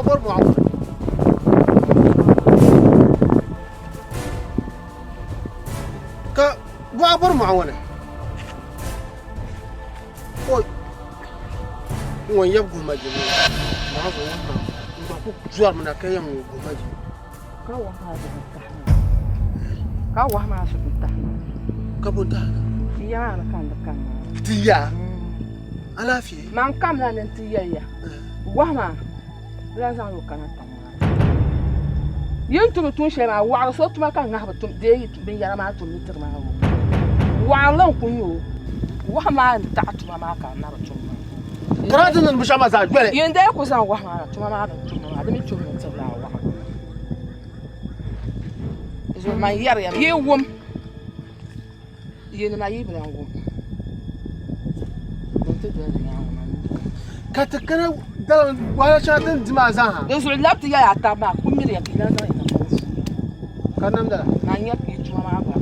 bor mo awu ka bor mo awu ne o won yeb go maji ma go won ma ko juar mana ka yam go maji ka wa ma su ka wa ma su ka bonta ya na kan da kan tiya ala fi man kam na nan tiya ya wa ma la zan yo kana ta yin tun tun she ma wa so tuma kan na ba tun de yi tun bin yara ma tun ni tir ma wa lan kun yo wa ma ta tuma ma kan na ba tun karatu nan bisha ma za gwele yin da ku san wa ma tuma ma da tun ma da mi tun ni tir la wa zo ma yar ya ye wom yin ma yi bran wom kata kana dalan wala shatan dima zan ha yanzu lapti ya ta ma kun miri ya kila na ina kanam da na nya ki tuma ma ba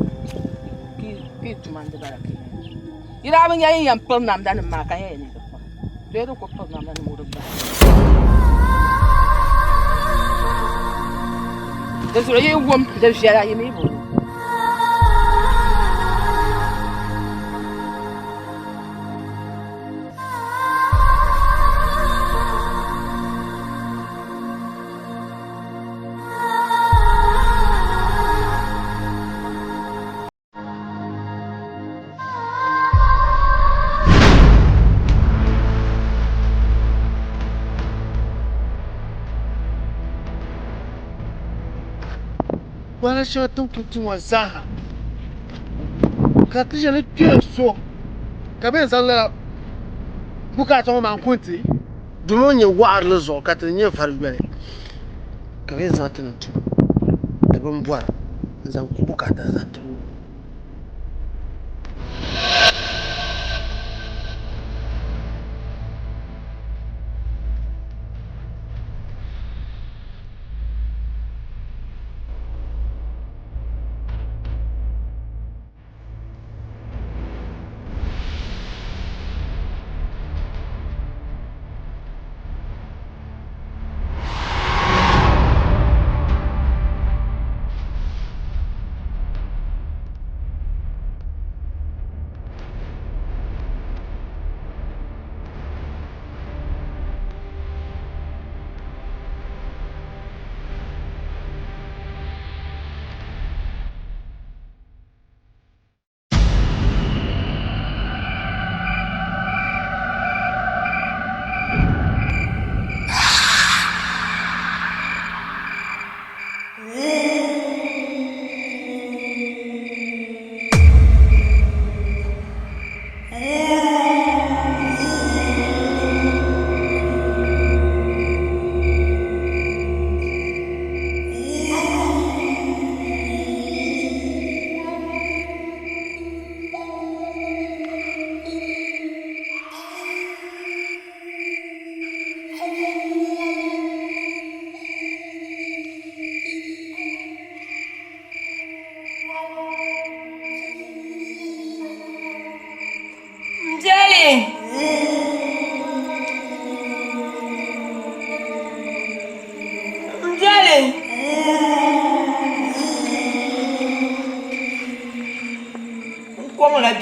ki tuma da ba ki ira ban yayin yan pon nam da ma kan yayin ne da ko pon nam da mu da yanzu yayin wom da shi ya yi mi bo wala shatan kuntun wazaha ka tije ne piyo so ka ben sala bukata ma kunti dumo nye war le zo ka te nye far gbele ka ben zatin tu da ban buar zan bukata zatin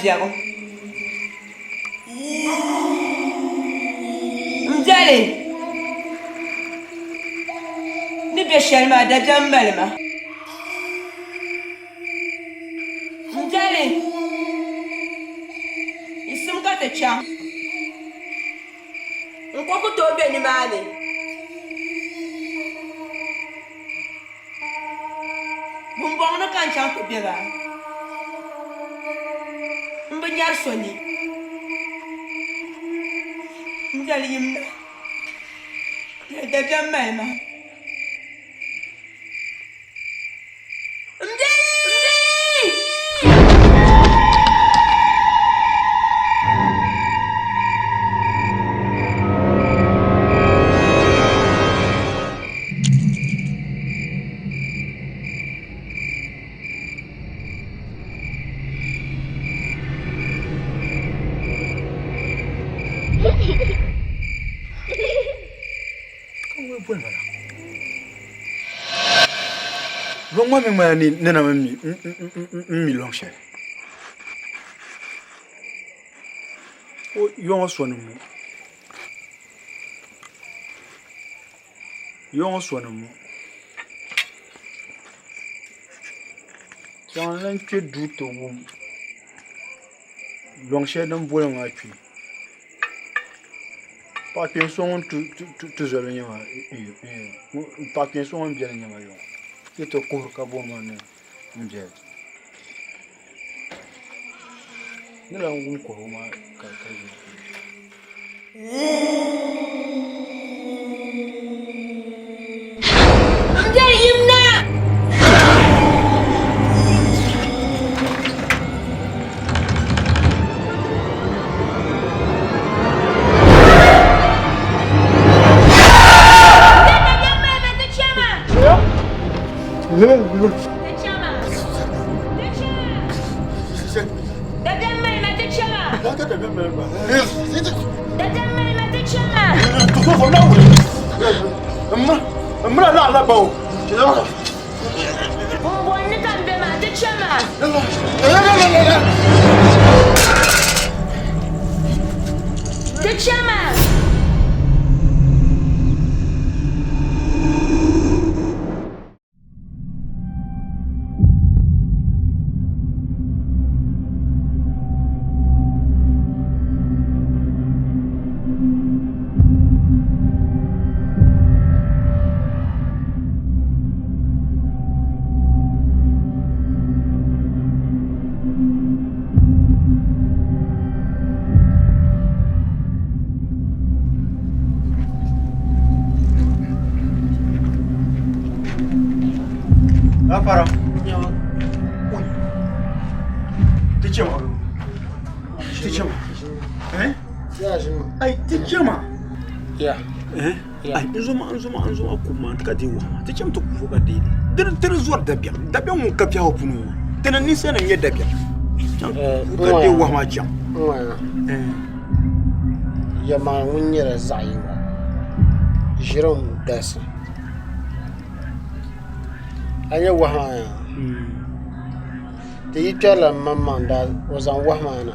biago mjale ni be shelma da jambalma mjale isum ka ta cha ko ko to be ni mane bumbong na kan cha ko be ba nyar soni mjali yimna da jamma Bueno, long one money, none of me long share. Oh, you almost one more. You almost one more. So I like to do to womb. Long share them boiling my tree. Papier son to Zolina. Papier son bien in my own. It's a cork of woman and jet. No, I won't call my I'm getting him now. Para. Teacher. Eh? Ai, teacher. Yeah. Eh? Ai, nzoma kuma tukadiwa. Teacher mtukuvuka dili. Dere zuwa dabia. Dabia mu kapya opunu. Tena nise na nye dabia. Tukadiwa macha. Ya ma wunyere zayiwa. Jirom dasa. Anya wahmana te yitala mamanda wazan wahmana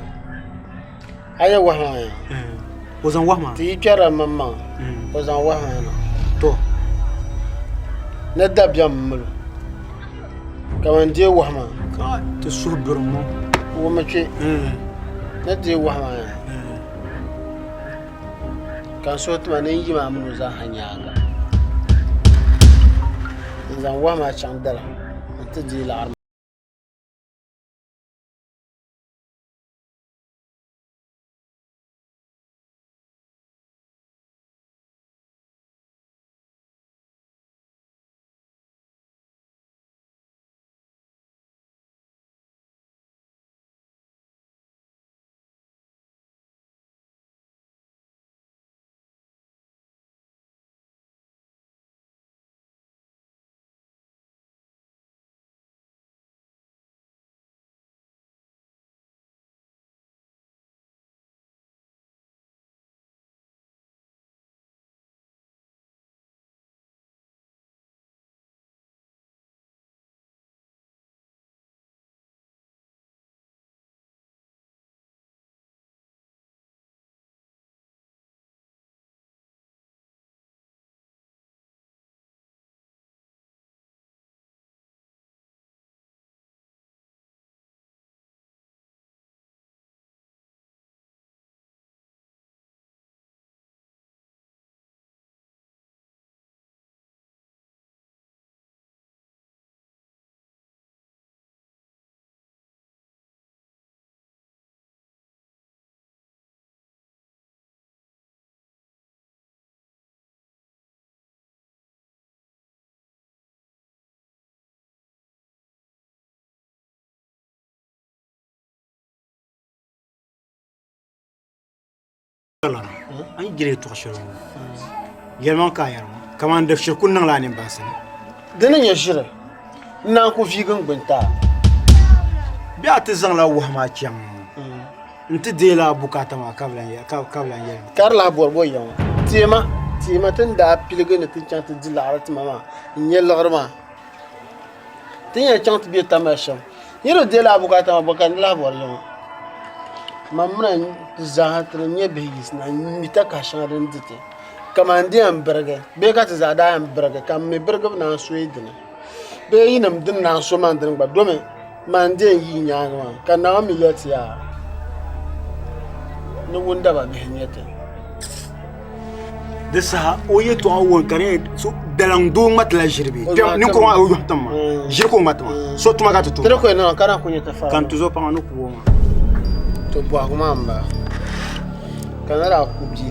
anya wahmana wazan wahmana te yitala mamma wazan wahmana to na dabya mulu kaman je wahma ka te surburmo wo mace na je wahmana kan so tuma ne yi ma mulu za hanyanga zan wahma can dala ta je la Ai jire to shiro yelman ka yarma kaman da shirkun nan lanin ba san dinin ya shire ina ku fi gungunta biya ta zan la wahma kyan nti de la bukata ma kablan ya kablan ya karla borbo yawa tema ti ma tin da pilge ne tin chant di la rat mama nye lorma tin ya chant bi tamasham yero de la bukata ma bakan la bor yo mamna zahat nye behis na mita ka shan dite kamandi am berge be ka ta zada am berge kam me berge na sweden be yinam din na so man din gba do me mande yi nya ma kan na mi yati ya no wunda ba be nyete de sa oye to awon kare so dalang do matla jirbi ni ko wa yo tamma je ko matma so tuma ka to tere ko na kana kunya ta fara kan tuzo pa no ko ma to bo aguma mba kana ra ku bi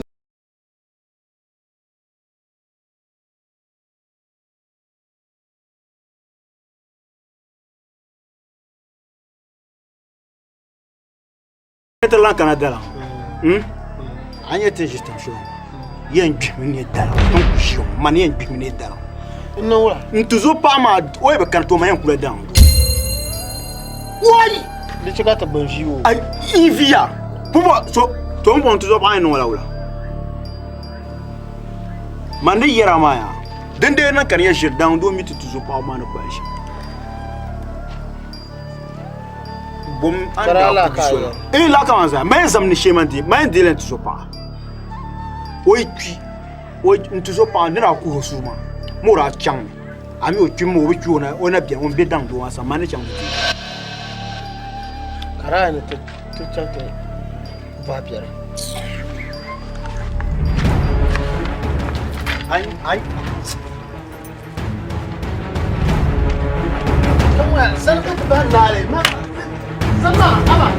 la Canada là anya te justement yen bimine dala donc je man yen bimine dala no wala ntuzo pa ma o be kan to ma yen kula dan wai de chika ta banjiwo ai ivia pour so to mo ntuzo pa no wala man de yera ma ya dende na kan ya jirdan do mi tuzo pa ma na kwashi bom anda ko e la kamanza mais zamni chemanti mais dilen tuzo pa oi qui oi ntuzo pa ndira ku hosuma mora chang ami o twimo o twu ona bia on be dan do asa mane chang kara ne to chante va biere ai kamwa san ka ba nale ma sama aba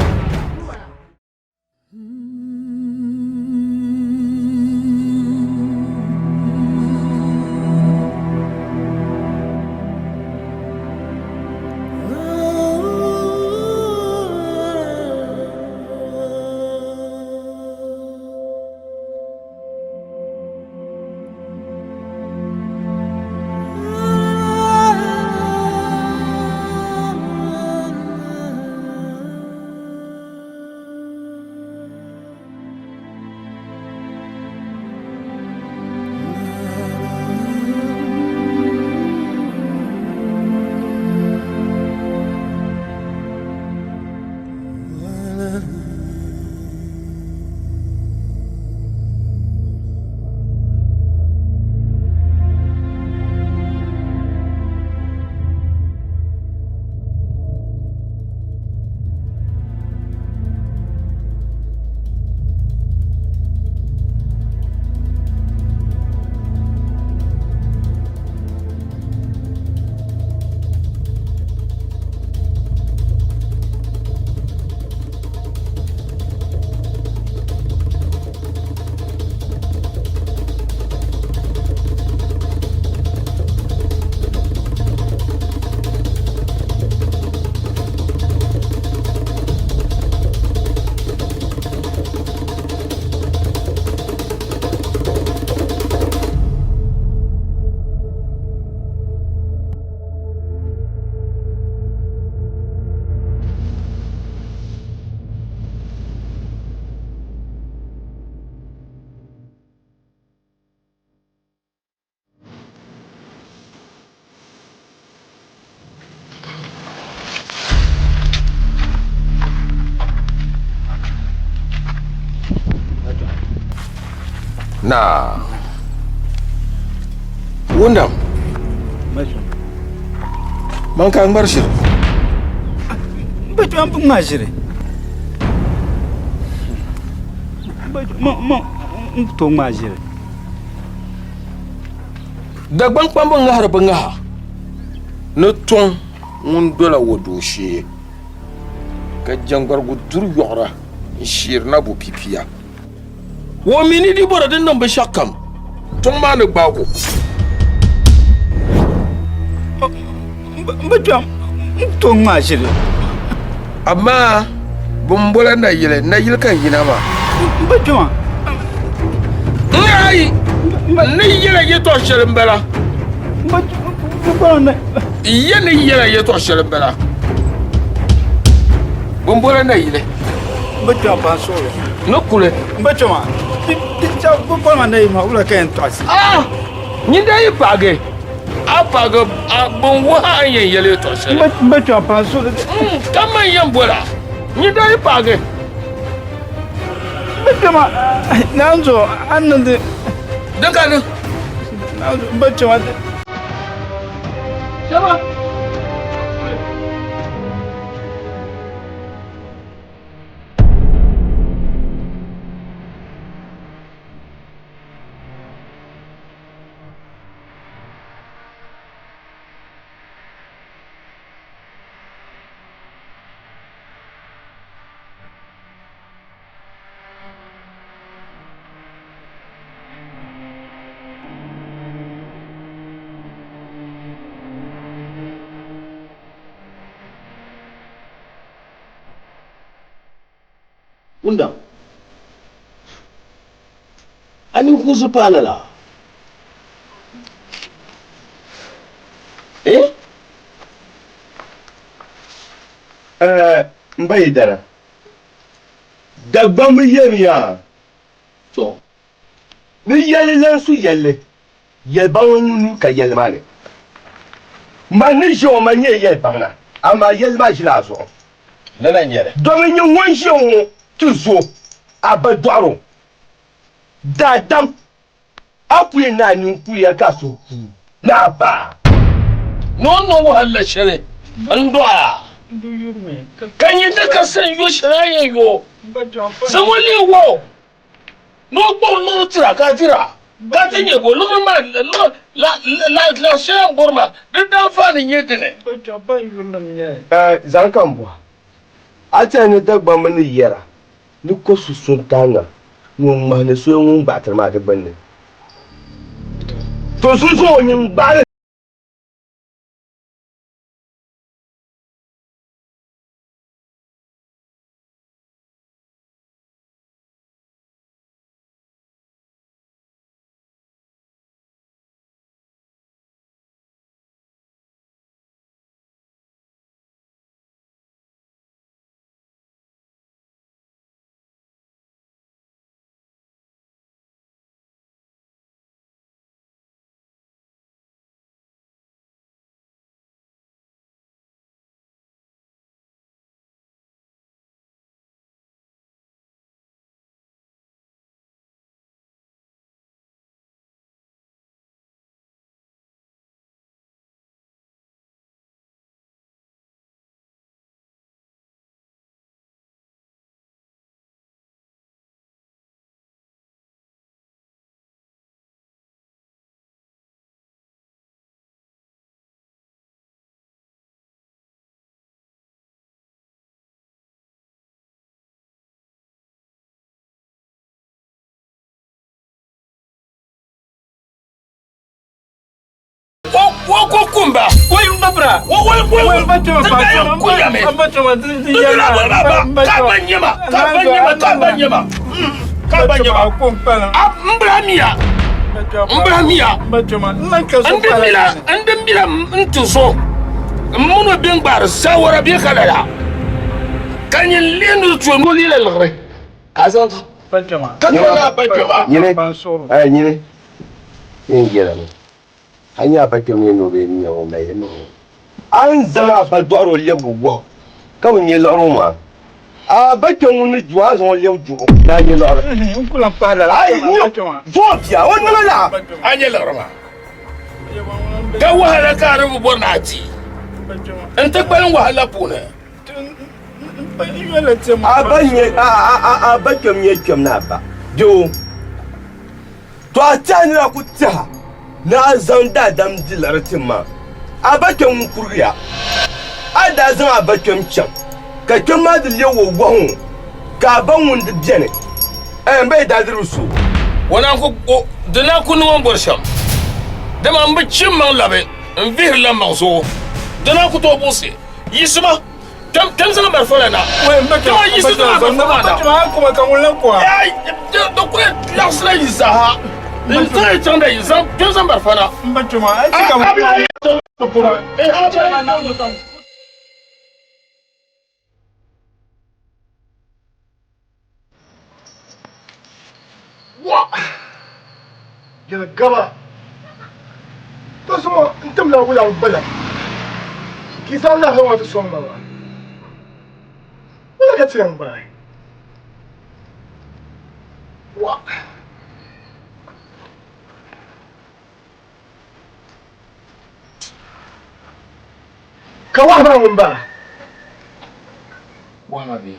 Nah. Wundam. Man kan marshir. Beto am ngajire. Beto mo to ngajire. Da gban kpambo ngahar bangaha. No ton mun dola wodo shi. Ka jangar gudur yora shir na bu pipiya. Wo mini di bora din nan ba shakam tun ma ni bago ba jam to ma shiri amma bumbola na yile kan yina ma ba jam ai ni yile ye to shirin bala ba na iye ni yile ye to shirin bala bumbola na yile ba jam ba so no kule ba jam cha ko ko man dai ma ula kan to asi ni dai page a page a bon wa an yele to se mba cha pa so kama yan bola ni dai page ma nanzo annan de dan kan nanzo mba cha Chama. Unda. Ani kuzu pala la. Mbaye dara. Dagba mu yemiya. So. Ni yele lan su yele. Yel bawon ka yel mane. Mani jo manye yel bangna. Ama yel ma jila so. Nana nyere. Domi nyi won jo tuzo abadwaro dadam apuye na ni kuya kaso na ba no wala shere andwa kan yi da ka san yo shiraye yo zamali wo no bo no tira ka tinye go lu ma la shere borma da fa ni yedene zankambo ata ni dagba mani yera ni ko susun tanga mun ma ne so mun ba tar ma da banne to su so yin ba Wo kumba wai mbabra wai mbacho pa mbacho ka banyama kumpala mbramiya andembira ntuso muno bengbar sawara bi khalala kanyin lenu tuongo lile lgre azant bajama nyine ingera no hanya bakke me no be ni o mai no an zama fa doro lebu wo kawun ye loruma a bakke mun juwa zon lebu jugo na ye lor kula pala ai vopia on no la anye loruma ka wahala ka rubu bornati anta ban wahala pune a bakke me kem na ba jo to a tani ku ta na zan da dam dilartin ma a bakin kuriya a da zan a bakin can ka kin ma da lewo gwahun ka ban wanda biyane bai da dirusu wana ko dana kunu won borsham dama an bicin man labe in vihir lan manso dana ku to bose yisma kam zan bar fara na kama yisu da ba kuma kan wulan kuwa da ku ya sala yisaha Intai chanda izam pesa barfana mbachuma achika mapura Wa! Ya gaba. To so ntam la wula bala. Ki sa la hawa to so ma ba. Wala ka tsang ba. Wa! Ka wa ba mun ba. Wa ma bi.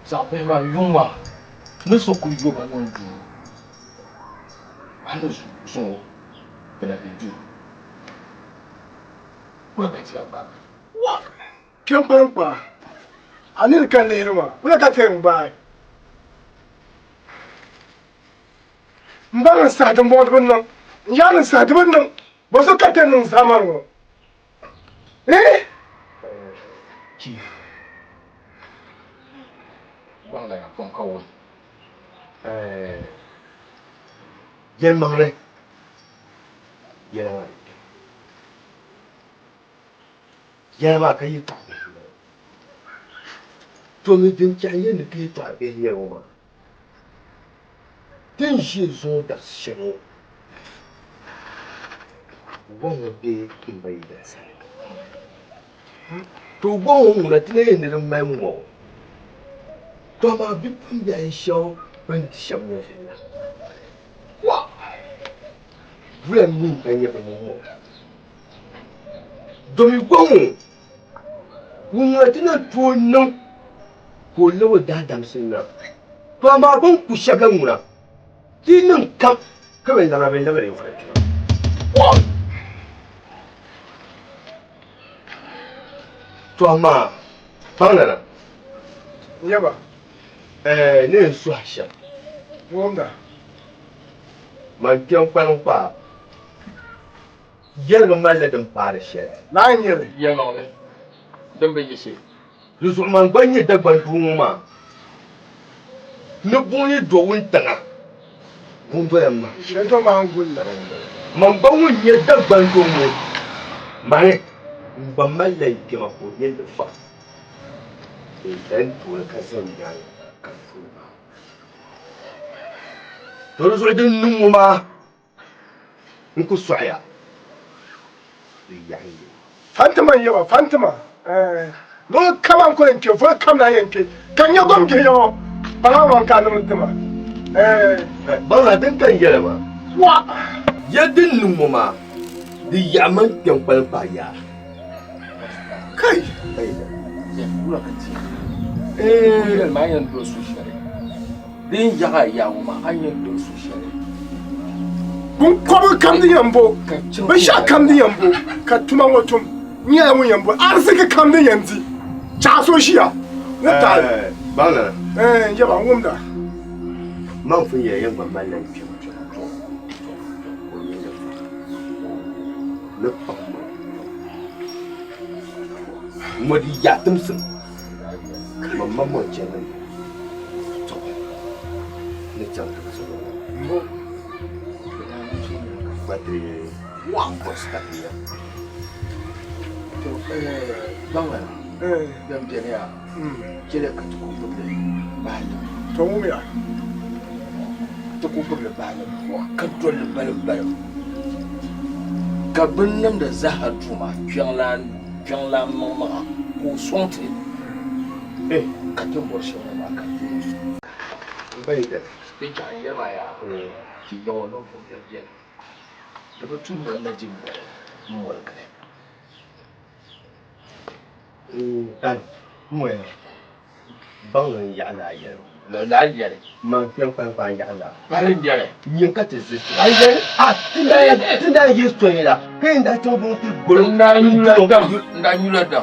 Sa pe ma yuma. Ne so ku yo ba non du. Ano so pela bidu. Wa ba ti ba. Wa! Kem pa. Ani kan le ruma. Wala ka tsang ba. Mbang sa de mo de non. Ya na sa de non. Bo so ka ten non sa ma ngo. Ki. Wang la phong ka wo. Yen mang le. Yen ma. Yen ma ka yi ta. To mi tin cha yen ni ki ta be ye wo ma. Tin shi zo da shen. Wong be kin bai da sa. To wong na tin ne ne mai mo. To ma bi pun ya shao ban shao ne. Wa! Vula min kan ye ba mo. Do mi wong. Wong na tin to no. Ko lo da dam sin na. To ma bon ku shabla mu na. Tin nan kam ka ben da na ben da bare fa. Wa! To ma bangana. Yaba. Ne su asha. Wonda. Man tiyan kwanan kwa. Yel ma le dum pa de she. Na nyere. Ye no le. Dum be yesi. Lu su man gbanye da gban tu ma. Ne bunyi do wun tanga. Wun do yamma. Ne to ma ngulla. Man ba wun ye da gban tu mu. Mane. Ba mallai ke ma ko yin da fa. Dan to ka san ya ka fu. To so din nu ma. Nku soya. Fantama yawa fantama. No kaman ko nke fo kam na yenke. Kan ya gom ke yo. Bala wan ka no tama. Ba la din kan yele ma. Wa! Ya din nu ma. Di ya man kan pal pa ya. Kai. Ya kula ka ti. Yel ma yan do su shari. Din ya ya ma an yan do su shari. Bun kwabo kam di yambo. Ba sha kam di yambo. Ka tuma wotum. Nya mu yambo. Arsika kam di yanzi. Cha so shi ya. Na ta. Bana. Yaba wumda. Man fu ye yan ba mallan ki. Le pa. Mo di ya tum sun. Mamma mo chenan. Ne chan tu so. Mo. Batri wang bos tapi ya. To bangla. Dam je ne ya. Kile ka tu ko de. Ba ni. To mu ya. To ko ko ba ni. Ka dole bal. Ka binnam da zahar tuma kyanglan mama ko sonte. Ka tin borshe ma ka. Bai da. Bi ja ya ba ya. Ki yo no fu ya. Daga tun da na jin mu walkare. Dan mo ya. Bang ya la ya. La ya. Man fian fan ya la. Balin ya. Yin ka te zai. Ai dai tinda yi so ya. Kai da to bon ti gurin na yula da.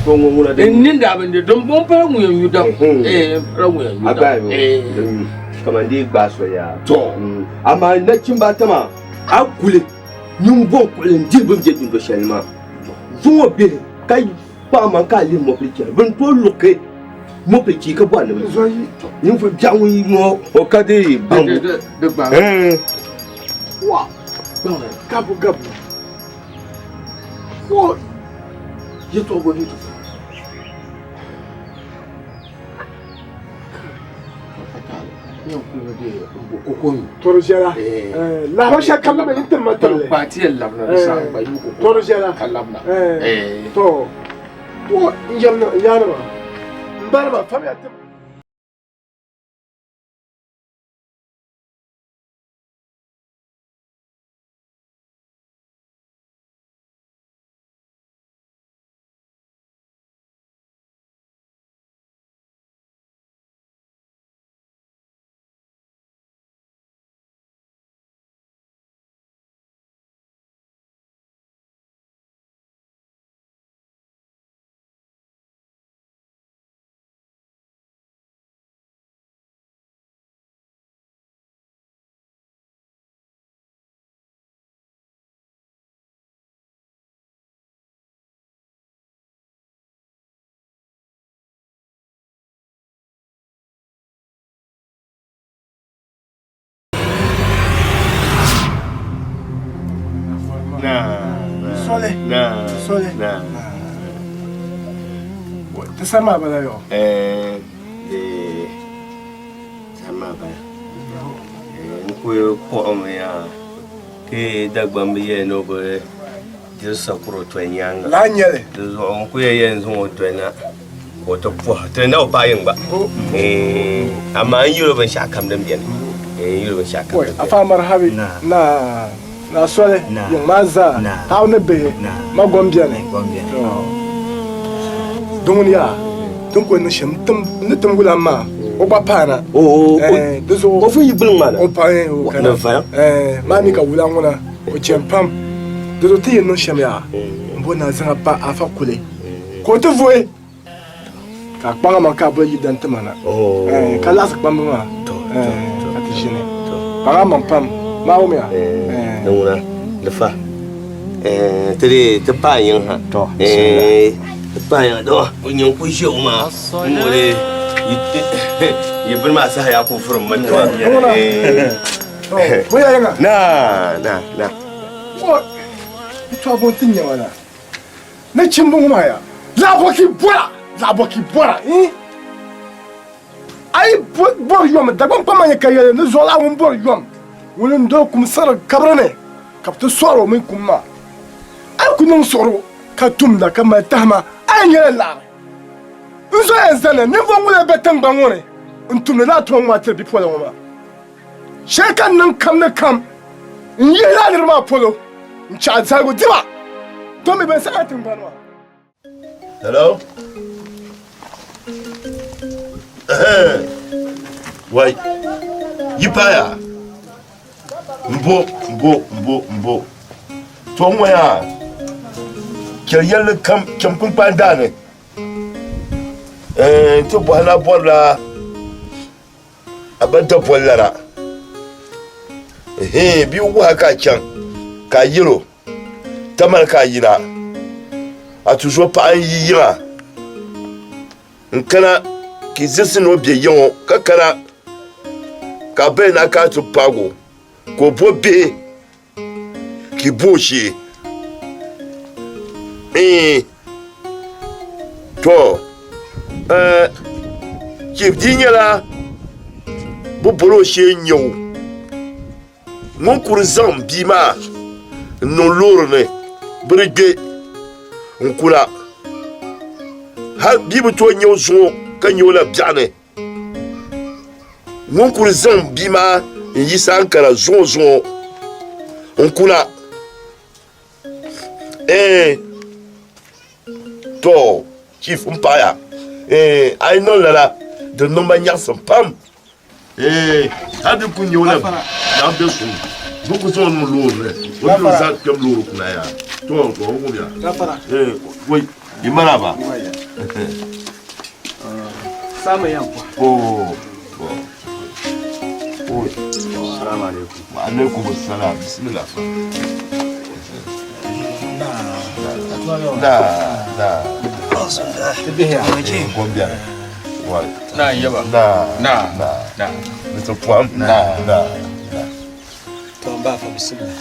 Ko mu na da. Nin da ban da don bon fara mu yan yuda. Fara mu yan yuda. Kamar dai ba so ya. To. Amma na kin ba ta ma. Akule nyum bon kulen dibum je dun do shelma zo be kai pa man ka li mo pike ben to loke mo pike ka bo na zo yi nyum fa jawu yi mo o ka de bambu de ba wa gabu wo ye to go ni to Torjera. La basha kallama inta matalle. Batiyal labna sa bayu ko. Torjera. Kallabna. To yamna yana. Barba fami atim. Sama bala yo. Sama bala. Nku ko omeya. Ke dagbam ye no bo. Jesu sakuro twanyanga. La nyele. Zo nku ye nzo twena. O to po. Twena o ba yin ba. Ama yiro ban shakam dan biyan. Yiro ban shakam. Afa marhabi. Na sole yung maza. How ne be. Magombian. Dunia donc on chemtum netum gulama o papana deso o fu yibul mana o pa o kana mani ka wula ngona o chempam deso ti no chemya mbona zanga pa afa kule ko te voe ka kpanga manka bo yidan te mana ka las kpamba ma atijine para mampam ma o mea ngona lefa te pa yin ha to Baya do kunyin ku shi uma more yi birma sa ya ku furin mata boya yana na wo ito abon tinya wala na chimbun maya laboki bora ai bor yom da ban pamanya kayele ne zola won bor yom won do kum sar kabrane kapto soro min kumma ai kunun soro ka tumda kama tahma anyele la nzo enzana ne vo ngule betang bangone ntumne na to ngwa ter bi polo ngwa shekan nan kam na kam nyela ni ma polo ncha zago diba to me ben sa tin banwa. Hello. Wai yipaya mbo to ngwa ya Kiriel kam champun pandane to bohana bola abanta bollara bi wa ka chan ka yiro tamal ka yira a toujours pas yira nkana ki zesino bie yon kakana ka be na ka to pago ko bobe ki boshi to Chief Dinyala Bobolo she nyo mon kurzam bima non lorne brige nkula ha bibu to nyo zo kanyo la biane mon kurzam bima yisa ankara zo nkula to Chief Umpire I know la de nomba nyasam pam hadi kunyola na besu buku so no lore o do za kem loro kuna ya to ko ho ya gafara wai imaraba sama yanko assalamu alaikum wa alaikum assalam bismillah da تبيه Combien? Ouais. Na yaba. Na. Mr. Pwam. Na. Tomba fa bismillah.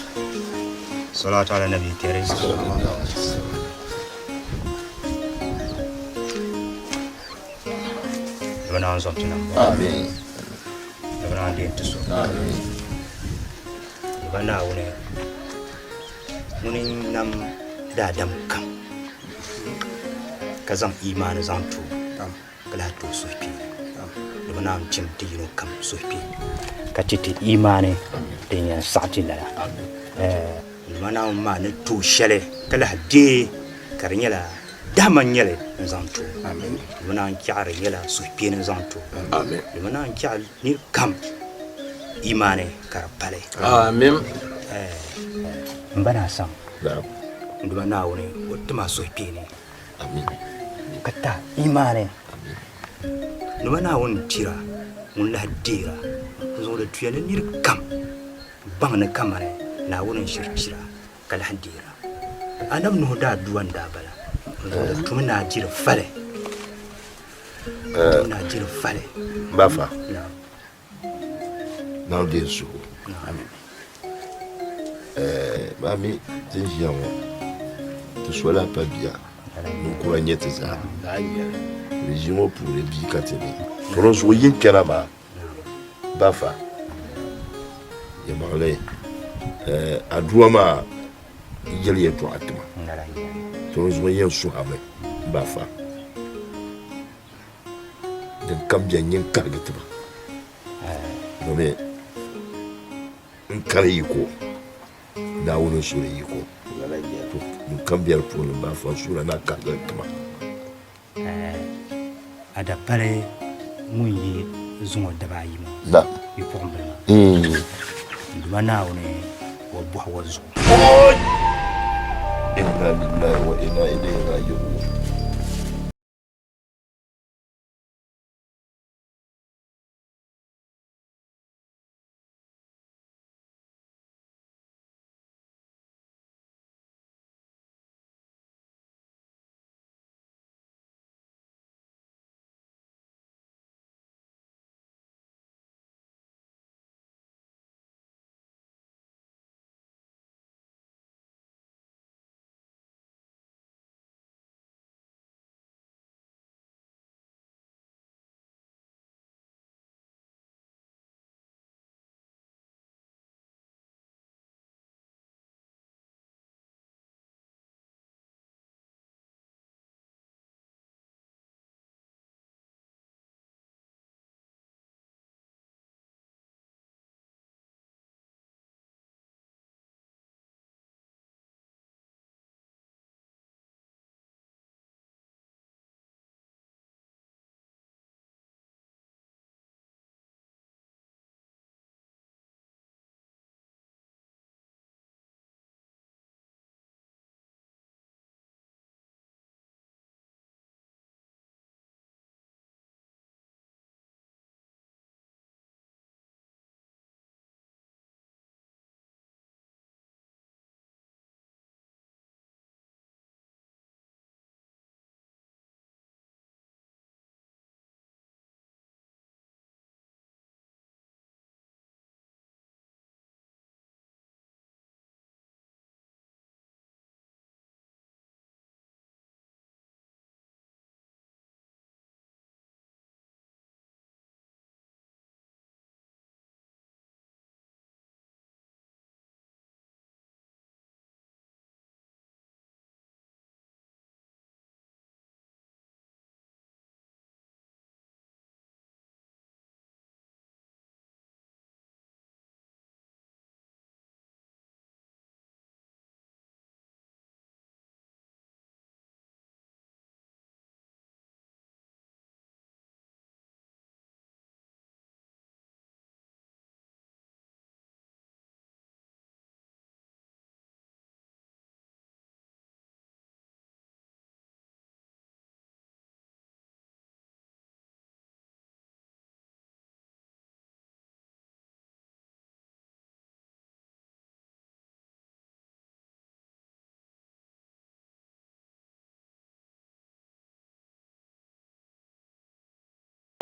Salatu ala nabi karim. Dona anzom tinam. Amin. Dona ande tuso bana woni nam dadam kam kazan imani zan tu kala to sufi bana cim tino kam sufi katiti imani din ya sati la mana ma ne tu shele kala de karnyala daman yele zan tu amen bana kyare yela sufi ne zan tu amen bana kyal ni kam imani karapale amen mbana sam nduma na woni wotuma sufi ne amen kata imani nduma na won tira mun la dira zo da tuyane ni kam bang na kamare na wonin shirkira kala handira anam no da duwan da bala zo da tumna jira fale na jira fale bafa na de su amen mami tinjiamo tu sois là pas bien nous croyons tes ça les gens pour les bicatene pour nous soyez karaba bafa ya marley aduama yeli to atma to nous soyez su habe bafa de cambia nyen kargatba no me kare yiko da wani sura yiko to cambia pour le bafa sura na kargatma ada pare muyi zungo daba yimo da yi pombe ndumana one wo bo wazo inna lillahi wa inna ilaihi raji'un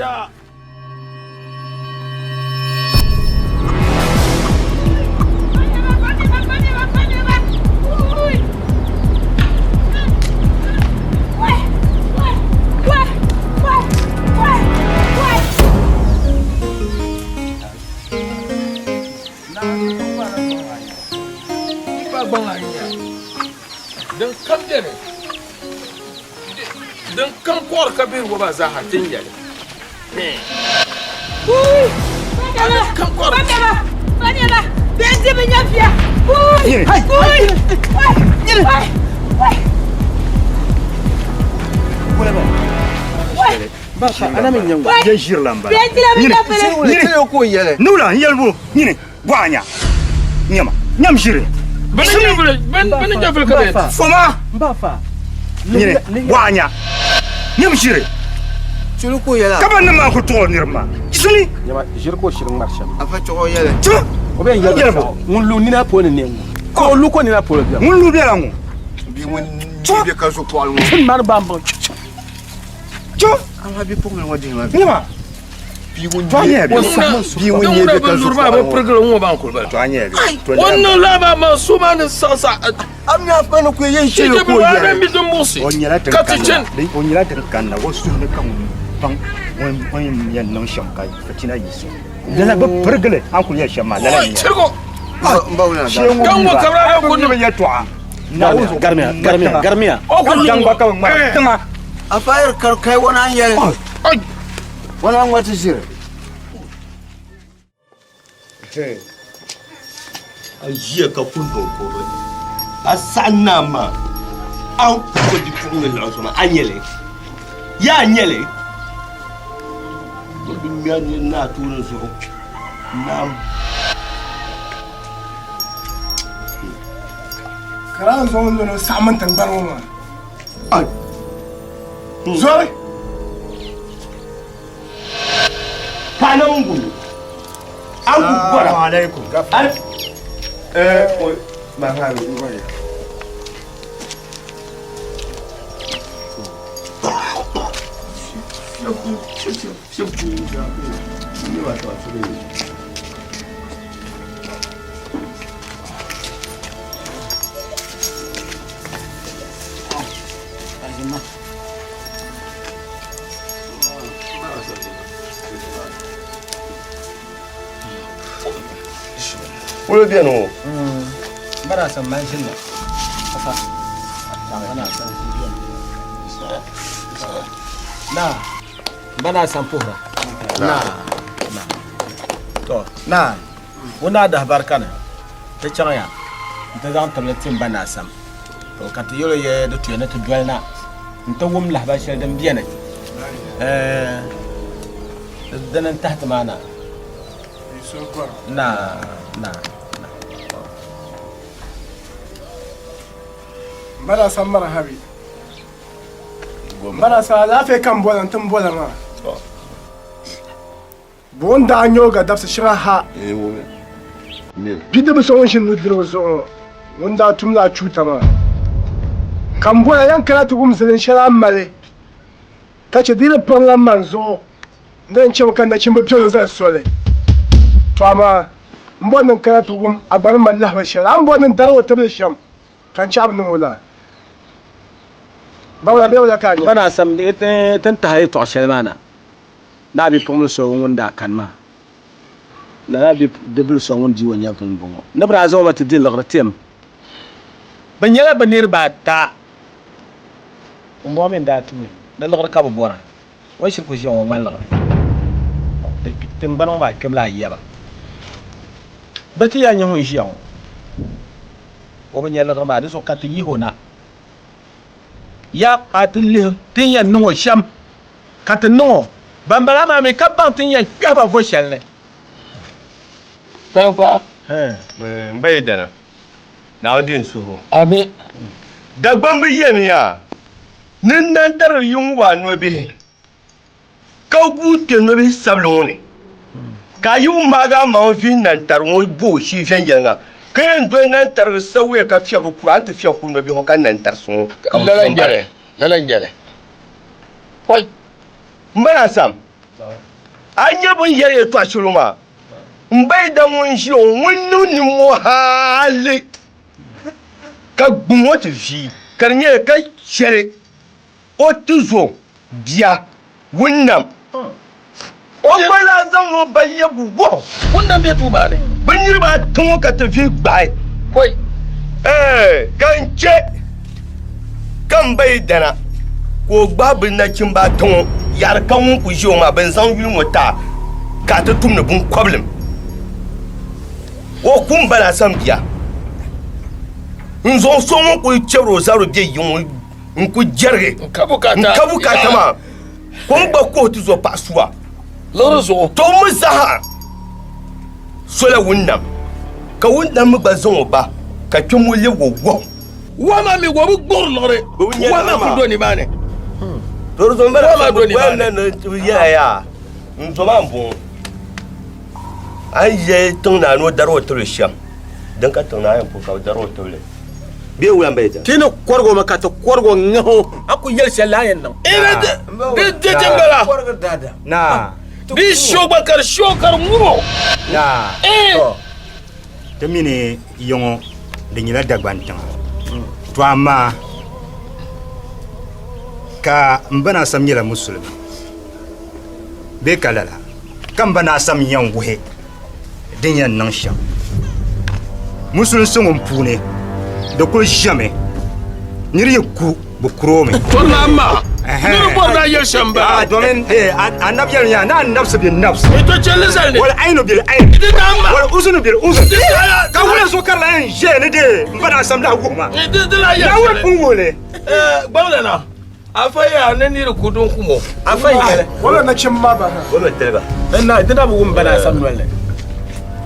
Yeah. ba ban hanya dan kam dene dan kan kwar kabir wa ba za ha tin yale kan kwar Fadela, benzi binyafia. Baka ana min yango je jirlan ba. Benzi ko yele. Nula yelbu nyine wanya. Nyama. Nyam jire. Ben jafel kabe. Foma. Mbafa. Nyine wanya. Nyam jire. Chulu ko yela. Kaban na ma ko to nirma. Isuni. Nyama jir ko shirin marsham. Afa chogo yele. Tu. O ben yele. Mun lu ni na po ne nengo. Ko lu ko ni na po le. Mun lu bela ngo. Bi mun bi ka so ko almo. Tin mar bambo. Tu. Ama bi pokle ngodi ma. Nyama. Bi won Toanye bi. Bi won ye be ka so ko ba programa ngo ban ko ba. Toanye bi. Wannan laba ma su ma ne sasa. Amya fa no ko yen Shi shiro ke ko ba yele. mi dum musi. Onyala tan Katicin. kan. Onyala tan kan na wasu ne kan pan wani yan nan shamkai fatina yiso. Dana ba pergele an ku ya shama lala ne. Cirko. Mbawla. Kan wo kabra ko ne ya to a. Na garmiya. O ko dan ba kan ma. Tama. Afayar kar kai wani an yele. Ai. Wani an wata shiro. Ajiya ka kun don ko ba. Asanna ma. An ko di fun ne la so ma anyele. Ya anyele. Ko dum ya ni na turun so. Nam. Karan zon no saman tangar ma. Ai. Zore. Kana mungu. An ku gwara. Alaikum. Ma ha ri ngore. Ulo bien o. Bara san man shin na. Asa. Bana san na. Bana san puhra. Na. To, na. Wona da barkana. Ta chanya. Ta zan tabletin bana sam. To ka ta yoro ye da tuyana ta duwalna. Nta wum la ba shi dan biyana. Danan tahta mana. Na. Bara san mara habi. Bara sa lafiya kan bolan tun bolan ma. Bon da anyo ga dafsa shira ha. wo me. Bida ba son shin nudro so. Wanda tumla cuta ma. Kan bola yan kala tu gum zalin shira male. Tace dile plan manzo. Dan ce kan da cin ba fiyo zai sole. To amma mbonin kala tu gum a bar man lahwa shira. An bonin darwa ta sham. Kan ci abin wala. Bawla bewla kanya. Bana sam de tan tahay to shelmana. Na bi pumul so wonda kanma. Na bi debul so won jiwon ya tun bongo. Na bra zo mata dil lagratem. Ban yala banir ba ta. Umbo men da tu. Da lagra ka bora. Wai shirku shi on man lagra. Tin banon ba kemla yaba. Bati ya nyon shi on. O ban yala lagra ba so ka ti yi hona. Ya qatil tin ya no sham kat no bambara ma me kaban tin ya gaba vo shelne Papa. Mbaye dana. Na odin su ho. Ami. Dagban bi yemi ya. Nin nan dar yunwa no bi. Ka gute no bi sabloni. Ka yu maga ma fi nan tar wo bo shi fen yanga. Kayan do nan tar sawe ka fiya ku an ta fiya ku no bi ho kan nan tar sun. Lalan jere. Hoi. Mbana sam. Anya bun yare to ashuruma. Mbai da mun shi wonnu ni mo hali. Ka gbumo ti fi. Karnye ka shere. O tuzo biya. Wunnam. Okwela zango baye buwo. Wannan bai tuba ne. Ban yi ba tun ka tafi bai. Koi. Ganche. Kan bai dana. Ko babu na kin ba tun yar kan ku jiyo ma ban san yulun wata. Ka ta tumna bun problem. O kun bana san biya. Nzo so mun ku chero zaro biye yin ku jerge. Nkabukata ma. Kun ba ko tu zo pasuwa. Lorozo to mu zaha sola wunnam ka wunnam mu bazon ba ka tumu le wowo wama mi wo gbor lore wama ku doni bane lorozo mbara ma doni bane no ya nzo mambo aye ton na no daro to le sham dan ka ton na yan ka daro to le be wulan bai ta kino korgo maka to korgo ngaho aku yel shalayen nan de jembala korgo dada na bi shokar muro na to mini yongo de nyila dagbantan to amma ka mbana sam nyila musulmi be kalala kan bana sam yan wuhe din yan nan sham musulmi sun pune da ko jame niri ku bukrome to na amma ni ko da yel shamba domin annabiyar ya na nafsu bin nafs ito ce lizal ne wal ainu bil ain wal uzunu bil uzun ka wala so kar la en je ne de mbana sam da goma de la yel ya wal pungole gbawla na afaya ne ni kudun kumo afaya wala na cin ma bana wala teleba na ita da bugun bana sam wala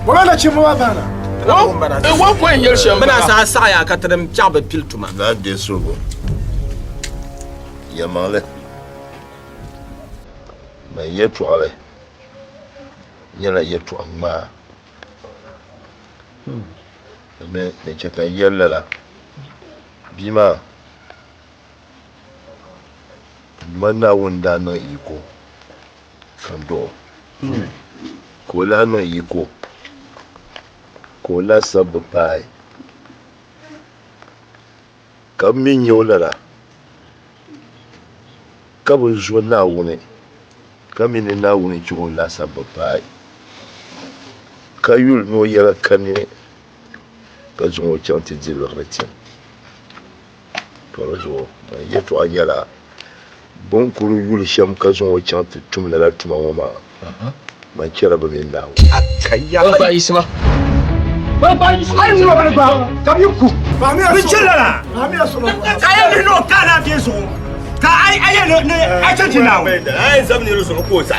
wala na cin ma bana wa ko en yel shamba bana sa ya ka tadam chaba piltuma na de sogo Yamale. Mais il y a tout à l'heure. Il y a tout à l'heure. Mais tu as y aller là. Bima. Mana wanda na iko. Kando. Kola na iko. Kola sabu pai. Kamin yola la. Kabo zo na wune kami ne na wune jugo la sababai kayul no yara kane ka zo chanti di le retien to zo ye to ayala bon kuru yul sham ka zo chanti tum la tuma mama ma kira ba min dawo akaya ba isma ai ni ba ba kam yuku ba mi aso bichela ba mi aso ayi no kana biso ka ai ne ai tanti nawo ai zamni rusu ko sa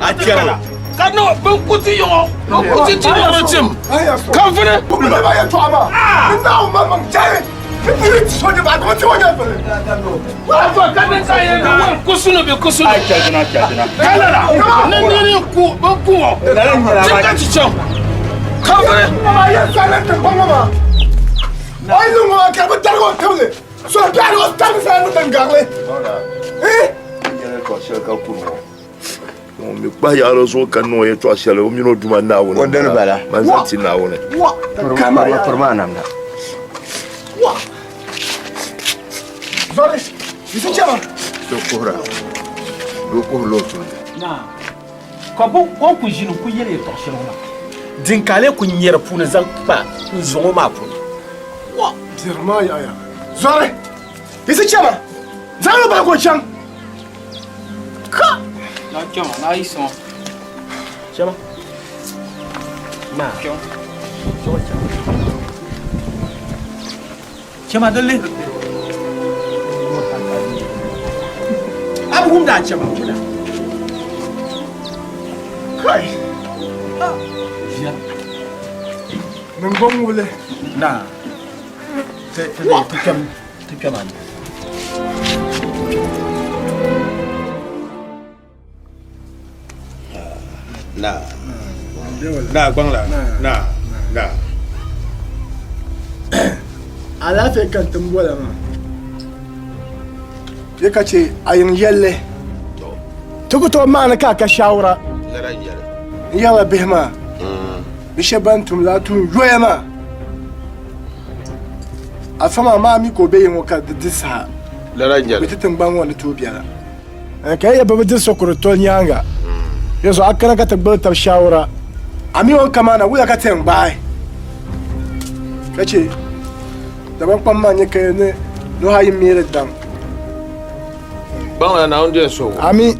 a tiyala ka no ban kuti yo kuti ti no tim kan fene ba ya to ama ni na ma ma jare ni ti so de ba ko ti wona fere wa fa ka den sa ye wa kusuno be kusuno ai chadina kala ni ku ba ku ti ka ti chom kan fene ma ya sa na te ko ma ai lu ma ka ba tar ko tole so ba ro tar sa no tangarle mi ba ya lo so kan no ye to asiale o mi no duma na wona o den bala manzati na wona forma namna wa zore isi chama to kohra do ko lo to na ko bo ko ku jinu ku yele to shelo na dinkale ku nyere puna zan pa nzongo ma puna wa dirma ya zore isi chama zalo ba ko chang ka na chama na ison chama na chama dalle abu hum da chama kuna kai ya nan gon wule na te kama na gbangla na ala fe kan tumbola ma ya kace ayin yalle tukuto ma na ka shawara yalla bihma bishabantum la tun yoyama afama ma mi ko beyin ka disa la ranjal bititin ban wani to biara kai ya babu sokoro to nyanga yanzu akara ka tabbar ta shawara ami wan kamana wuya ka ten bai kace daban kwamma ne kai ne no hayi mere dam Bang na onde so. ami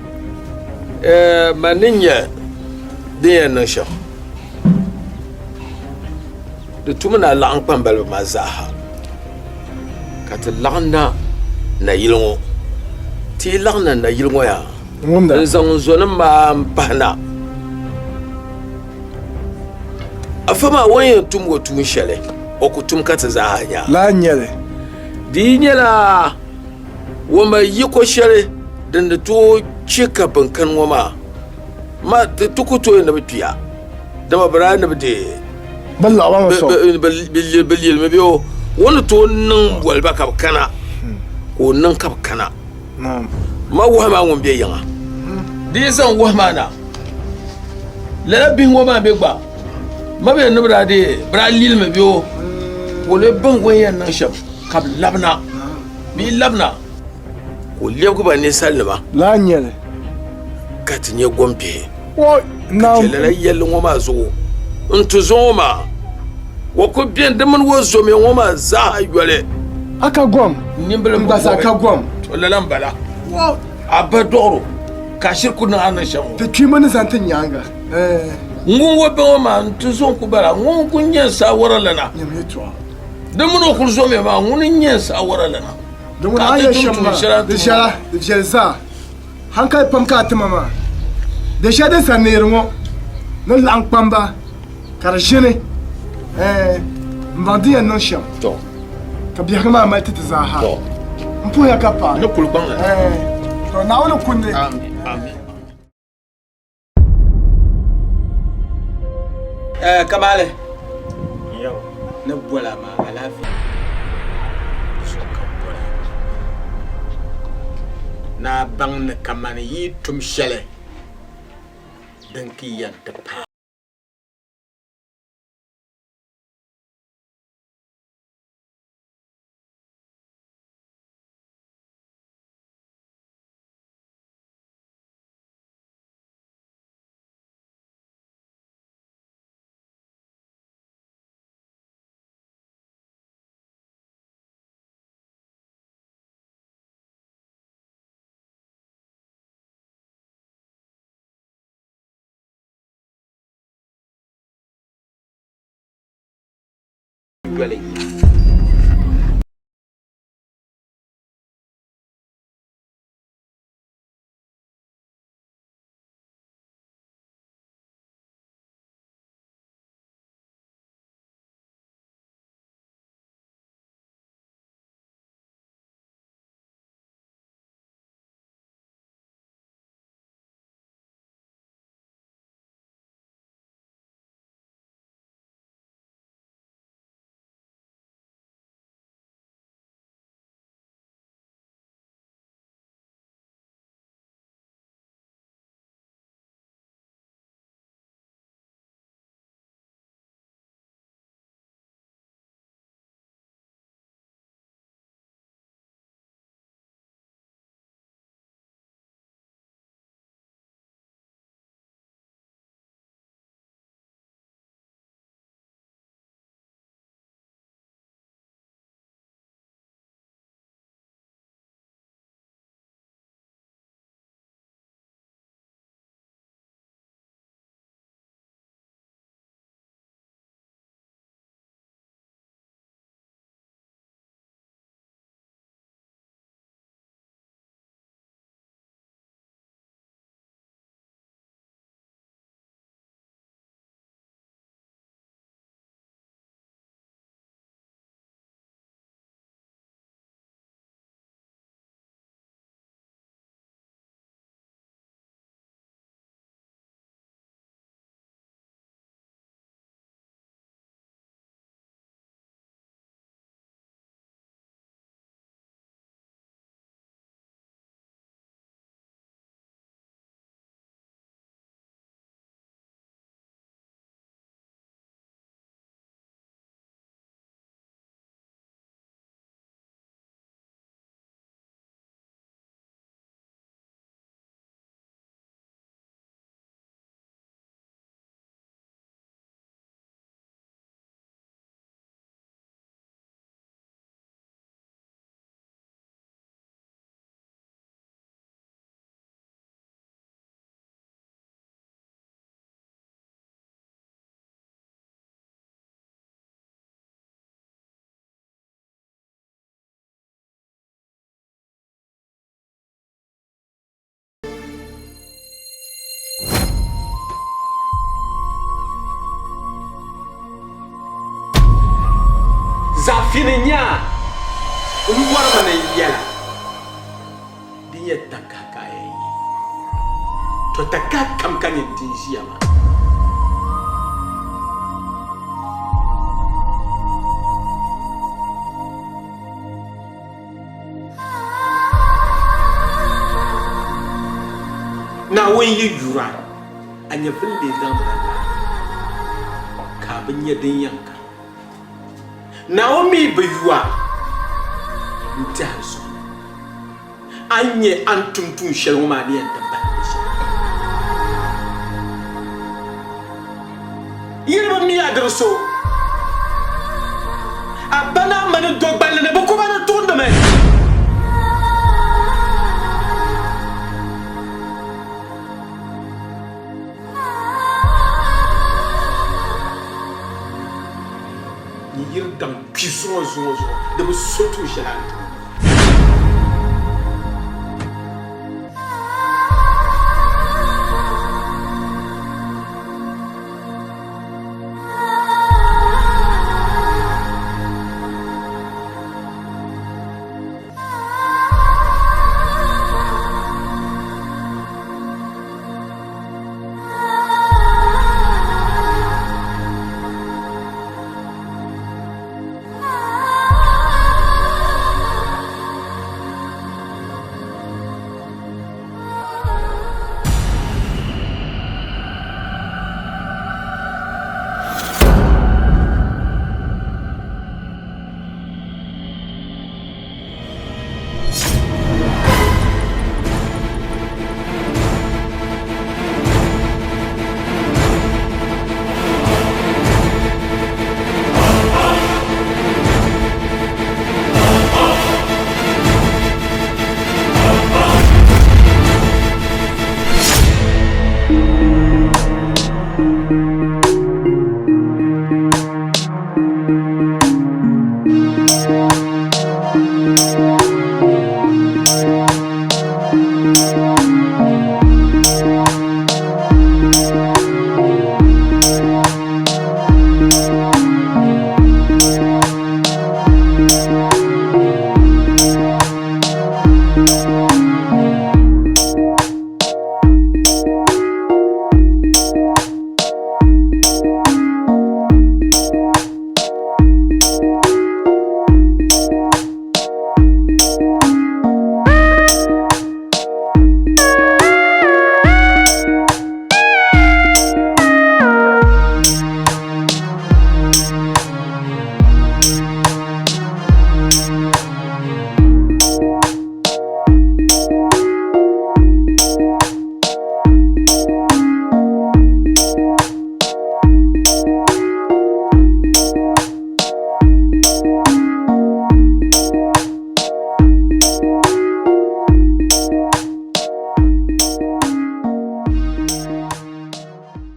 Maninya de na sha. De tumana la an pambal ma zaha. Kat lagna na yilngo. Ti lagna na yilngo ya. Ngumda. Zan zona ma mpana. Afama wanya tumgo tun shele. Okutum kat zaha nya. La nyele. Di nyela wama yiko shele dan da to cika bankan wama ma da tukuto na biya da ma bara na bide balla wa so bil mabiyo wani to nan walba ka kana ko nan ka kana ma wa ma ngon biya yanga di san wa ma na la bin wama be gba ma be na bara de bara lil mabiyo ko le ban wayan nan sham kab labna bi labna ko lebu ba ne salma la nyele katinye gombe wo na kelala yelin woma zo ntu zoma wo ko bien de man wo zo me woma za ayole aka gom nimbele mbasa aka gom to lalan bala wo abadoro ka shirku na anan shamu te twi mun zantin yanga ngun wo be woma ntu zo ku bara ngun kunyen sawara lana nyame to de mun ko zo me ma ngun nyen sawara lana don ayo shamma da shara sa hankali pam ka ta mama da shada sanir mo no lang pamba kar jene mbandi no sham to ka biya ma ma ta zaha to mpo ya kapa no kulban to na wala kunne amin Kamale yo na bola ma alafi na bang na kamani yi tum shele dan ki yan ta pa dwelling. Zafininya. Luar mana yala. Dia tak kakai. Tu tak kam kan yang siapa. Na wen yi yura anya fille zamba ka banya din yanka Naomi bayuwa ntazo anye antumtun shelma ne yanda ba shi yirba mi adraso abana man dogbal ne ba ko bana tunda me Yirgam pisons de me surtout chez